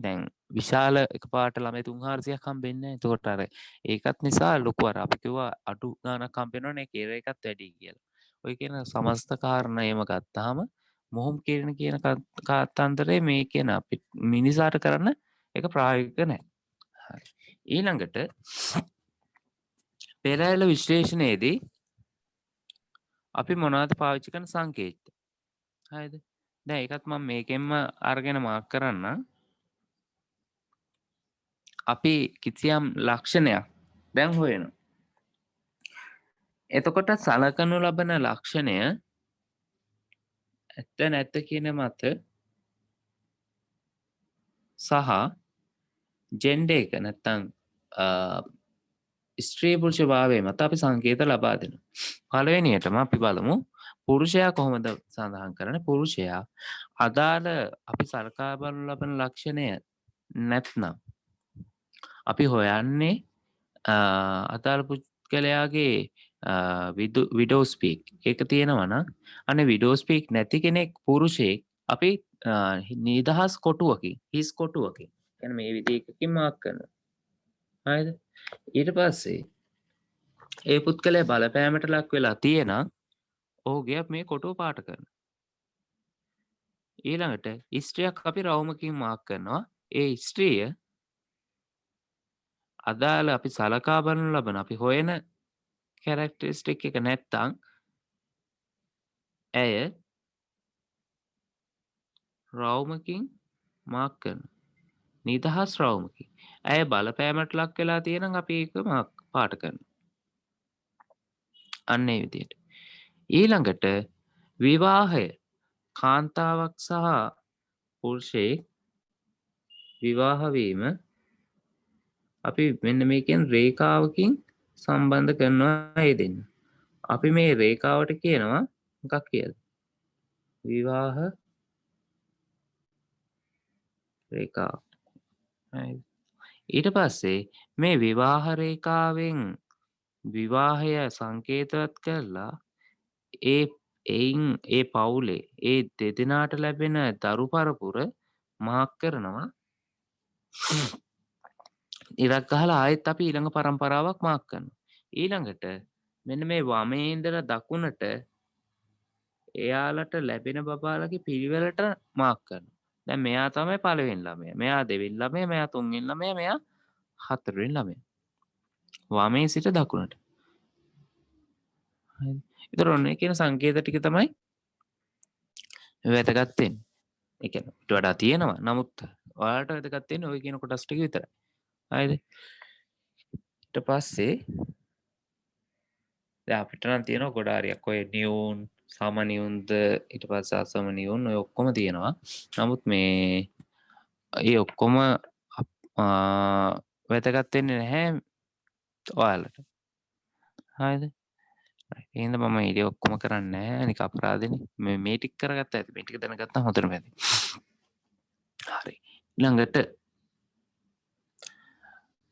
දැන් විශාල එකපාරට ළමයි 300ක් හම්බෙන්නේ නැහැ. එතකොට අර ඒකත් නිසා ලොකු අර අපි කිව්වා අඩු ගාණක් හම්බෙනවනේ කේර එකත් වැඩි කියලා. ඔය කියන සමස්ත කාරණා එහෙම ගත්තාම මොහොම් කියන කතාන්දරේ මේ කියන අපි මිනිසාට කරන්න ඒක ප්‍රායෝගික නැහැ. හරි. ඊළඟට පෙරහැර විශ්ලේෂණයේදී අපි මොනවද පාවිච්චි කරන සංකේත? හරිද? දැන් ඒකත් මම මේකෙන්ම අරගෙන මාක් කරන්නම්. අපි කිසියම් ලක්ෂණයක් දැන් හොයනවා. එතකොට සලකනු ලබන ලක්ෂණය ඇත්ත නැත්ත කියන මත සහ ජෙන්ඩර් එක නැත්තම් ස්ත්‍රී පුරුෂ භාවය මත අපි සංකේත ලබා දෙනවා. පළවෙනියටම අපි බලමු පුරුෂයා කොහොමද සඳහන් කරන්නේ? පුරුෂයා අදාළ අපි සලකා බලනු ලබන ලක්ෂණය නැත්නම් අපි හොයන්නේ අදාළ පුද්ගලයාගේ විඩෝ ස්පීක් එක තියෙනවනම් අනේ විඩෝ ස්පීක් නැති කෙනෙක් පුරුෂයෙක් අපි නිදහස් කොටුවකින් හිස් කොටුවකින් يعني මේ විදිහකින් මාක් කරනවා. හරිද? ඊට පස්සේ ඒ පුද්ගලයා බලපෑමට ලක් වෙලා තියෙනම් ඔහුගේ මේ කොටුව පාට කරනවා. ඊළඟට ස්ත්‍රියක් අපි රවුමකින් මාක් කරනවා. ඒ ස්ත්‍රිය අදාළ අපි සලකා බලනු ලබන අපි හොයන කැරක්ටරිස්ටික් එක නැත්තම් ඇය රවුමකින් මාක් කරනවා. නිදහස් රවුමකින්. ඇය බලපෑමට ලක් වෙලා තියෙනම් අපි ඒක මාක් පාට කරනවා. අන්න ඒ විදිහට. ඊළඟට විවාහය කාන්තාවක් සහ පුරුෂයෙක් විවාහ වීම අපි මෙන්න මේකෙන් රේඛාවකින් සම්බන්ධ කරනවා ඒ දෙන්න. අපි මේ රේඛාවට කියනවා මොකක් කියලාද? විවාහ රේඛාව. හරිද? ඊට පස්සේ මේ විවාහ රේඛාවෙන් විවාහය සංකේතවත් කරලා එයින් ඒ පවුලේ ඒ දෙදෙනාට ලැබෙන දරු පරපුර මාක් කරනවා. ඉරක් ගහලා ආයෙත් අපි ඊළඟ පරම්පරාවක් මාක් කරනවා. ඊළඟට මෙන්න මේ වමේ ඉඳලා දකුණට එයාලට ලැබෙන බබාලගේ පිළිවෙලට මාක් කරනවා. දැන් මෙයා තමයි පළවෙනි ළමයා. මෙයා දෙවෙනි ළමයා, මෙයා තුන්වෙනි ළමයා, මෙයා හතරවෙනි ළමයා. වමේ සිට දකුණට. හරිද? ඒතර ඔන්න කියන සංකේත ටික තමයි වැදගත් වෙන්නේ. ඒ කියන්නේ ඊට වඩා තියෙනවා. නමුත් ඔයාලට වැදගත් වෙන්නේ ওই කියන කොටස් ටික විතරයි. හරිද? ඊට පස්සේ දැන් අපිට නම් තියෙනවා ගොඩාරියක්. ඔය නියුන්, සම නියුන්ද ඊට පස්සේ අසම නියුන් ඔය ඔක්කොම තියෙනවා. නමුත් මේ ඒ ඔක්කොම වැදගත් වෙන්නේ නැහැ ඔයාලට. හරිද? එහෙනම් මම ඊට ඔක්කොම කරන්නේ නැහැ. නික අපරාධෙනේ. මේ ටික කරගත්තා ඇති. මේ ටික දැනගත්තා හොඳටම ඇති. හරි. ඊළඟට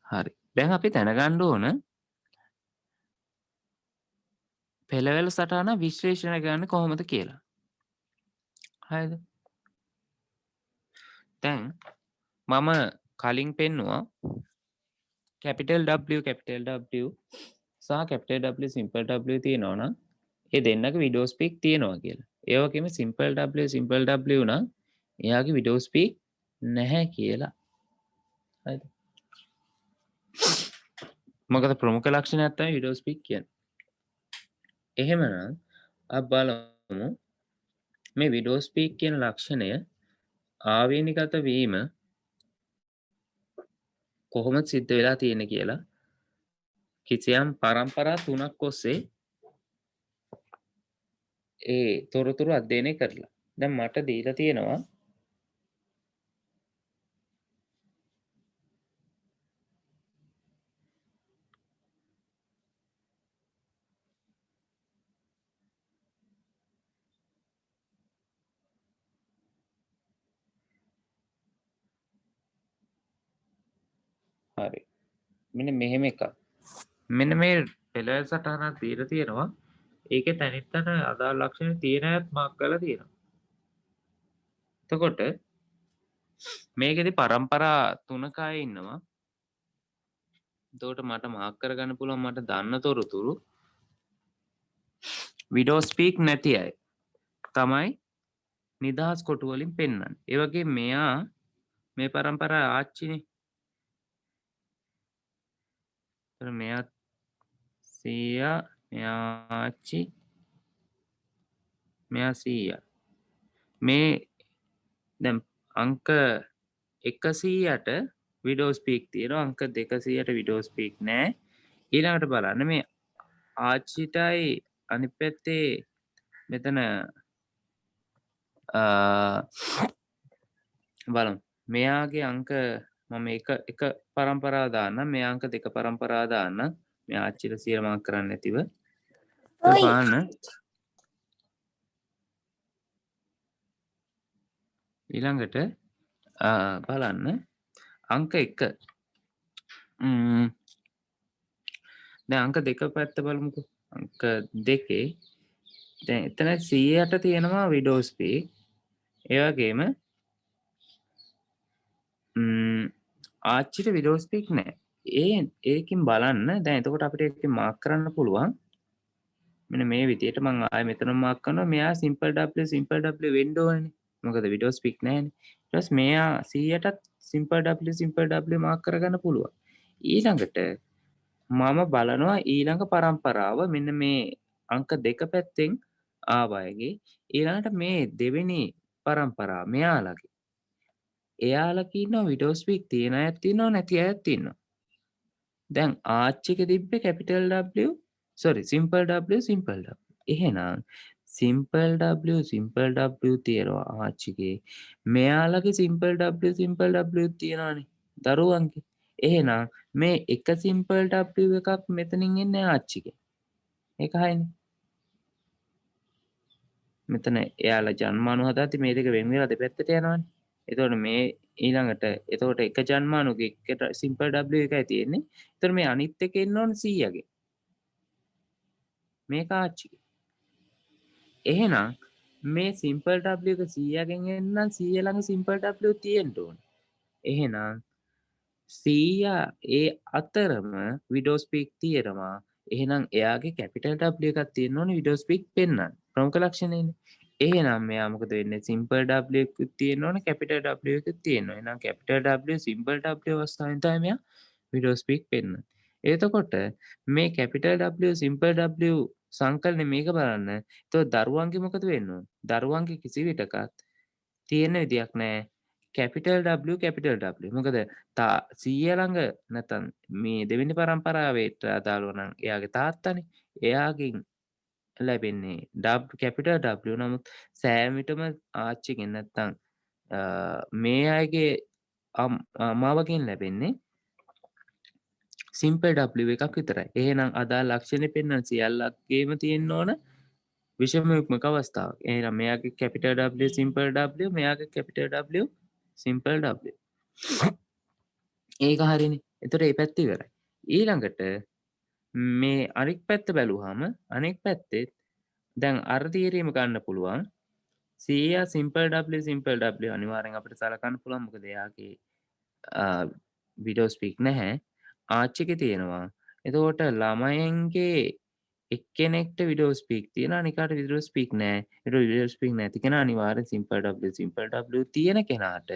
හරි. දැන් අපි දැනගන්න ඕන පෙළවැල් සටහන විශ්ලේෂණය කරන්නේ කොහොමද කියලා. හරිද? දැන් මම කලින් පෙන්නුවා කැපිටල් W කැපිටල් W සහ කැපිටල් W සිම්පල් W තියෙනවා නම් ඒ දෙන්නගේ විඩෝ ස්පීක් තියෙනවා කියලා. ඒ වගේම සිම්පල් W නම් එයාගේ විඩෝ ස්පීක් නැහැ කියලා. හරිද? මොකද ප්‍රමුඛ ලක්ෂණයක් තමයි විඩෝ ස්පීක් කියන්නේ. එහෙමනම් අපි බලමු මේ විඩෝ ස්පීක් කියන ලක්ෂණය ආවේනිගත වීම කොහොමද සිද්ධ වෙලා තියෙන්නේ කියලා කිසියම් පරම්පරා 3ක් ඔස්සේ ඒ තොරතුරු අධ්‍යයනය කරලා. දැන් මට දීලා තියෙනවා හරි. මෙන්න මෙහෙම එකක්. මෙන්න මේ පෙළවැල් සටහනක් දීලා තියෙනවා. ඒකේ තනින් තන අදාළ ලක්ෂණ තියෙන අයත් මාක් කරලා තියෙනවා. එතකොට මේකෙදි පරම්පරා 3ක අය ඉන්නවා. එතකොට මට මාක් කරගන්න පුළුවන් මට දන්න තොරතුරු විඩෝ ස්පීක් නැති අය තමයි නිදහස් කොටු වලින් පෙන්වන්නේ. ඒ වගේ මෙයා මේ පරම්පරා ආච්චිනේ. එතකොට මෙයා සීයා මෙයා ආච්චි මෙයා සීයා. මේ දැන් අංක 100ට විඩෝ ස්පීක් තියෙනවා. අංක 200ට විඩෝ ස්පීක් නැහැ. ඊළඟට බලන්න මේ ආච්චිටයි අනිත් පැත්තේ මෙතන බලමු. මෙයාගේ අංක මම එක පරම්පරාව දාන්නම්. මෙයා අංක 2 පරම්පරාව දාන්නම්. මෙයා ආච්චිට 100 මාක් කරන්න නැතිව. බලන්න ඊළඟට බලන්න අංක 1 දැන් අංක 2 පැත්ත බලමුකෝ. අංක 2 දැන් එතන 100ට තියෙනවා විඩෝ ස්පීක්. ඒ වගේම ආච්චිට විඩෝ ස්පීක් නැහැ. ඒකින් බලන්න දැන් එතකොට අපිට ඒකෙන් මාක් කරන්න පුළුවන්. මෙන්න මේ විදිහට මම ආයෙ මෙතන මාක් කරනවා. මෙයා සිම්පල් W වෙන්න ඕනේ. මොකද විඩෝ ස්පීක් නැහැනේ. ඊට පස්සේ මෙයා 100ටත් සිම්පල් W මාක් කරගන්න පුළුවන්. ඊළඟට මම බලනවා ඊළඟ පරම්පරාව මෙන්න මේ අංක 2 පැත්තෙන් ආවයගේ ඊළඟට මේ දෙවෙනි පරම්පරාව මෙයාලගේ. එයාලගේ ඉන්නවා විඩෝ ස්පීක් තියෙන අයත් ඉන්නවා නැති අයත් ඉන්නවා. දැන් ආච්චික තිබ්බේ කැපිටල් W සිම්පල් W. එහෙනම් සිම්පල් W තියෙනවා ආච්චිගේ. මෙයාලගේ සිම්පල් W තියෙනවානේ දරුවන්ගේ. එහෙනම් මේ එක සිම්පල් W එකක් මෙතනින් එන්නේ ආච්චිගේ. ඒක හරිනේ. මෙතන එයාලා ජන්මානු හදද්දි මේ දෙක වෙන වෙලා දෙපැත්තට යනවානේ. එතකොට මේ ඊළඟට එතකොට එක ජන්මානුගේ එකට සිම්පල් W එකයි තියෙන්නේ. එතකොට මේ අනිත් එක එන්න ඕනේ 100ගේ. මේක ආච්චිගේ. එහෙනම් මේ සිම්පල් W එක 100ගෙන් එන්න 100 ළඟ සිම්පල් W තියෙන්න ඕනේ. එහෙනම් 100 ඒ අතරම විඩෝ ස්පීක් තියෙනවා. එහෙනම් එයාගේ කැපිටල් W එකක් තියෙන්න ඕනේ විඩෝ ස්පීක් පෙන්වන්න. ප්‍රමුඛ ලක්ෂණයනේ. එහෙනම් මෙයා මොකද වෙන්නේ? සිම්පල් W එකකුත් තියෙන්න ඕනේ කැපිටල් W එකකුත් තියෙන්න ඕනේ. එහෙනම් කැපිටල් W සිම්පල් W අවස්ථාවෙන් තමයි මෙයා විඩෝ ස්පීක් පෙන්වන්නේ. එතකොට මේ කැපිටල් W සිම්පල් W සංකලනේ මේක බලන්න. එතකොට දරුවන්ගේ මොකද වෙන්න ඕනේ? දරුවන්ගේ කිසි විටකත් තියෙන විදියක් නෑ. Capital W capital W. මොකද සීයා ළඟ නැත්තම් මේ දෙවෙනි පරම්පරාවට අදාළව නම් එයාගේ තාත්තනේ. එයාගෙන් ලැබෙන්නේ කැපිටල් W. නමුත් සෑම විටම ආච්චිගෙන් නැත්තම් මේ අයගේ අම්මාවගෙන් ලැබෙන්නේ සිම්පල් W එකක් විතරයි. එහෙනම් අදාළ ලක්ෂණේ පෙන්වන සියල්ලක්ගේම තියෙන්න ඕන විෂම යුග්මක අවස්ථාවක්. එහෙනම් මෙයාගේ කැපිටල් W සිම්පල් W, මෙයාගේ කැපිටල් W සිම්පල් W. ඒක හරිනේ. එතකොට මේ පැත්ත ඉවරයි. ඊළඟට මේ අනික් පැත්ත බැලුවාම අනික් පැත්තේ දැන් අර තීරීම ගන්න පුළුවන්. සීයා සිම්පල් W සිම්පල් W අනිවාර්යෙන් අපිට සලකන්න පුළුවන්. මොකද එයාගේ විඩෝ ස්පීක් නැහැ. ආච්චිගේ තියෙනවා. එතකොට ළමයින්ගේ එක්කෙනෙක්ට විඩෝ ස්පීක් තියෙනවා අනිකාට විඩෝ ස්පීක් නැහැ. ඒතකොට විඩෝ ස්පීක් නැති කෙනා අනිවාර්යෙන් සිම්පල් W තියෙන කෙනාට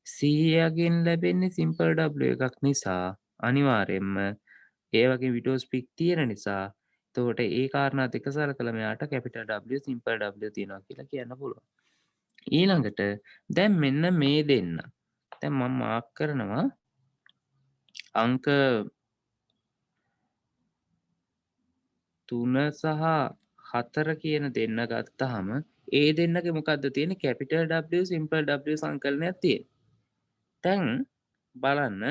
සීයාගෙන් ලැබෙන්නේ සිම්පල් W එකක් නිසා අනිවාර්යෙන්ම ඒ වගේ විඩෝ ස්පීක් තියෙන නිසා එතකොට ඒ කාරණා දෙක සලකලා මෙයාට කැපිටල් W සිම්පල් W තියෙනවා කියලා කියන්න පුළුවන්. ඊළඟට දැන් මෙන්න මේ දෙන්න. දැන් මම මාක් කරනවා අංක 3 සහ 4 කියන දෙන්න ගත්තාම ඒ දෙන්නගේ මොකද්ද තියෙන්නේ කැපිටල් W සිම්පල් W සංකලනයක් තියෙනවා. දැන් බලන්න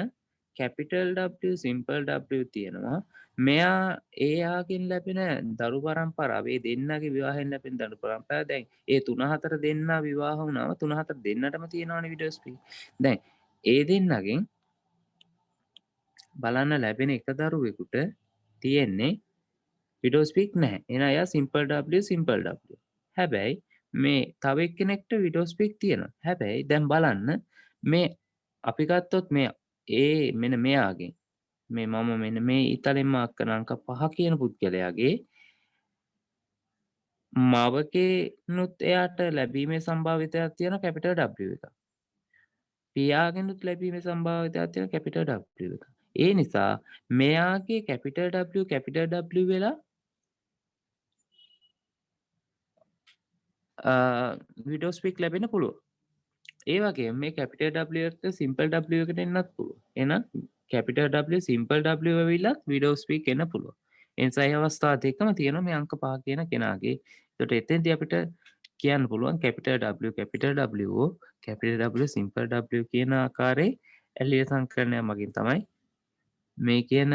කැපිටල් W සිම්පල් W තියෙනවා. මෙයා එයාගෙන් ලැබෙන දරු පරම්පරාව ඒ දෙන්නගේ විවාහයෙන් ලැබෙන දරු පරම්පරාව දැන් ඒ 3 4 දෙන්නා විවාහ වුණාම 3 4 දෙන්නටම තියෙනවනේ විඩෝ ස්පීක්. දැන් ඒ දෙන්නගෙන් බලන්න ලැබෙන එක දරුවෙකුට තියෙන්නේ විඩෝ ස්පීක් නැහැ. එහෙනම් එයා සිම්පල් W සිම්පල් W. හැබැයි මේ තව එක්කෙනෙක්ට විඩෝ ස්පීක් තියෙනවා. හැබැයි දැන් බලන්න මේ අපි ගත්තොත් මේ මෙන්න මෙයාගෙන් මේ මම මෙන්න මේ ඉතලෙන් මාක් කරන අංක 5 කියන පුද්ගලයාගේ මවකෙනුත් එයාට ලැබීමේ සම්භාවිතයක් තියෙනවා කැපිටල් W එකක්. පියාගෙනුත් ලැබීමේ සම්භාවිතයක් තියෙනවා කැපිටල් W එකක්. ඒ නිසා මෙයාගේ කැපිටල් W වෙලා විඩෝ ස්පීක් ලැබෙන්න පුළුවන්. ඒ වගේ මේ කැපිටල් W එක්ක සිම්පල් W එකට එන්නත් පුළුවන්. එහෙනම් කැපිටල් W සිම්පල් W වෙවිලත් විඩෝ ස්පීක් එන්න පුළුවන්. ඒ නිසා මේ අවස්ථා දෙකම තියෙනවා මේ අංක 5 කියන කෙනාගේ. ඒකට එතෙන්දී අපිට කියන්න පුළුවන් capital W capital W simple W කියන ආකාරයේ ඇලිය සංකලනය මගින් තමයි මේ කියන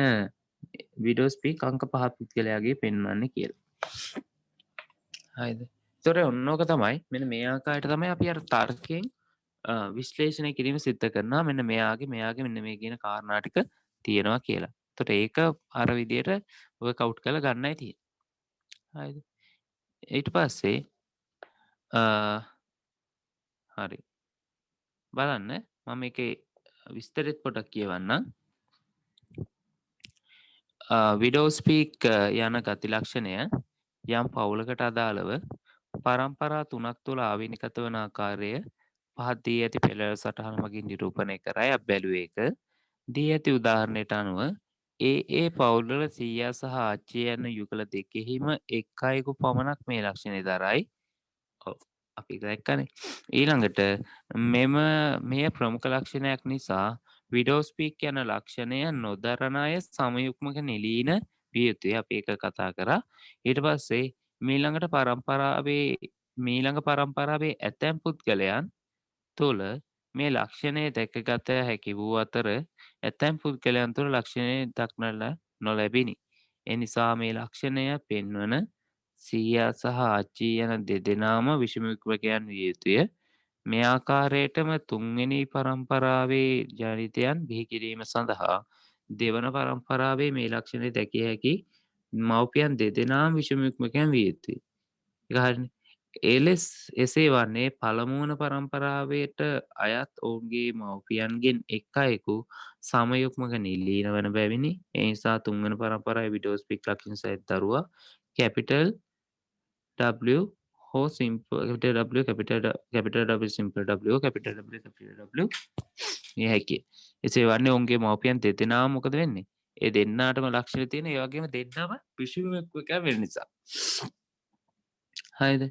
විඩෝ ස්පීක් අංක 5 පුද්ගලයාගේ පෙන්වන්නේ කියලා. හරිද? ඒතොර ඔන්නෝක තමයි මෙන්න මේ ආකාරයට තමයි අපි අර තර්කයෙන් විශ්ලේෂණය කිරීම සිද්ධ කරනවා. මෙන්න මෙයාගේ මෙන්න මේ කියන කාරණා ටික තියෙනවා කියලා. එතකොට ඒක අර විදියට වර්ක්අවුට් කරලා ගන්නයි තියෙන්නේ. හරිද? ඊට පස්සේ හරි. බලන්න මම මේකේ විස්තරෙත් පොඩක් කියවන්නම්. විඩෝ ස්පීක් යන ගති ලක්ෂණය යම් පවුලකට අදාළව පරම්පරා 3ක් තුළ ආවේනිකත වන ආකාරය පහත් දී ඇති පෙළ සටහන මගින් නිරූපණය කරයි අපි බැලුවේ ඒක. දී ඇති උදාහරණයට අනුව ඒ පවුල්වල සීයා සහ ආච්චිය යන යුගල දෙකෙහිම එක් අයෙකු පමණක් මේ ලක්ෂණය දරයි. ඔව් අපි දැක්කනේ. ඊළඟට මෙය ප්‍රමුඛ ලක්ෂණයක් නිසා විඩෝ ස්පීක් යන ලක්ෂණය නොදරන අය සමයුක්මක නිලීන විය යුතුයි. අපි ඒක කතා කරා. ඊට පස්සේ මීළඟ පරම්පරාවේ ඇතැම් පුද්ගලයන් තුළ මේ ලක්ෂණය දැකගත හැකි වූ අතර ඇතැම් පුද්ගලයන් තුළ ලක්ෂණය දක්නට නොලැබිණි. එනිසා මේ ලක්ෂණය පෙන්වන සීයා සහ ආච්චී යන දෙදෙනාම විෂම යුග්මකයන් විය යුතුය. මේ ආකාරයටම තුන්වෙනි පරම්පරාවේ ජනිතයන් බිහි කිරීම සඳහා දෙවන පරම්පරාවේ මේ ලක්ෂණය දැකිය හැකි මව්පියන් දෙදෙනාම විෂම යුග්මකයන් විය යුතුයි. ඒක හරිනේ. එලෙස එසේ වන්නේ පළමුවන පරම්පරාවට අයත් ඔවුන්ගේ මව්පියන්ගෙන් එක් අයෙකු සමයුක්මක නිලීන වන බැවිනි. ඒ නිසා තුන්වන පරම්පරාවේ විඩෝ ස්පීක් ලක්ෂණ සහිත දරුවා කැපිටල් W හෝ capital W simple W capital W මේ හැකියි. එසේ වන්නේ ඔවුන්ගේ මව්පියන් දෙදෙනාම මොකද වෙන්නේ? ඒ දෙන්නාටම ලක්ෂණ තියෙන ඒ වගේම දෙන්නම විෂම යුග්මකයන් වෙන නිසා. හරිද?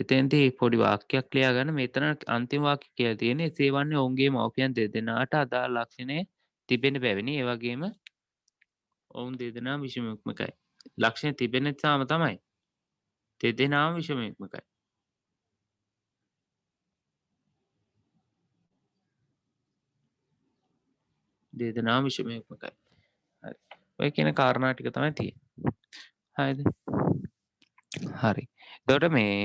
එතෙන්දී පොඩි වාක්‍යයක් ලියාගන්න. මෙතන අන්තිම වාක්‍යය කියලා තියෙන්නේ එසේ වන්නේ ඔවුන්ගේ මව්පියන් දෙදෙනාට අදාළ ලක්ෂණ තිබෙන බැවිනි. ඒ වගේම ඔවුන් දෙදෙනාම විෂමයුක්මකයි. ලක්ෂණ තිබෙන නිසාම තමයි දෙදෙනාම විෂමයුක්මකයි. දෙදෙනාම විෂමයුක්මකයි. හරි. ඔය කියන කාරණා ටික තමයි තියෙන්නේ. හරිද? හරි. එතකොට මේ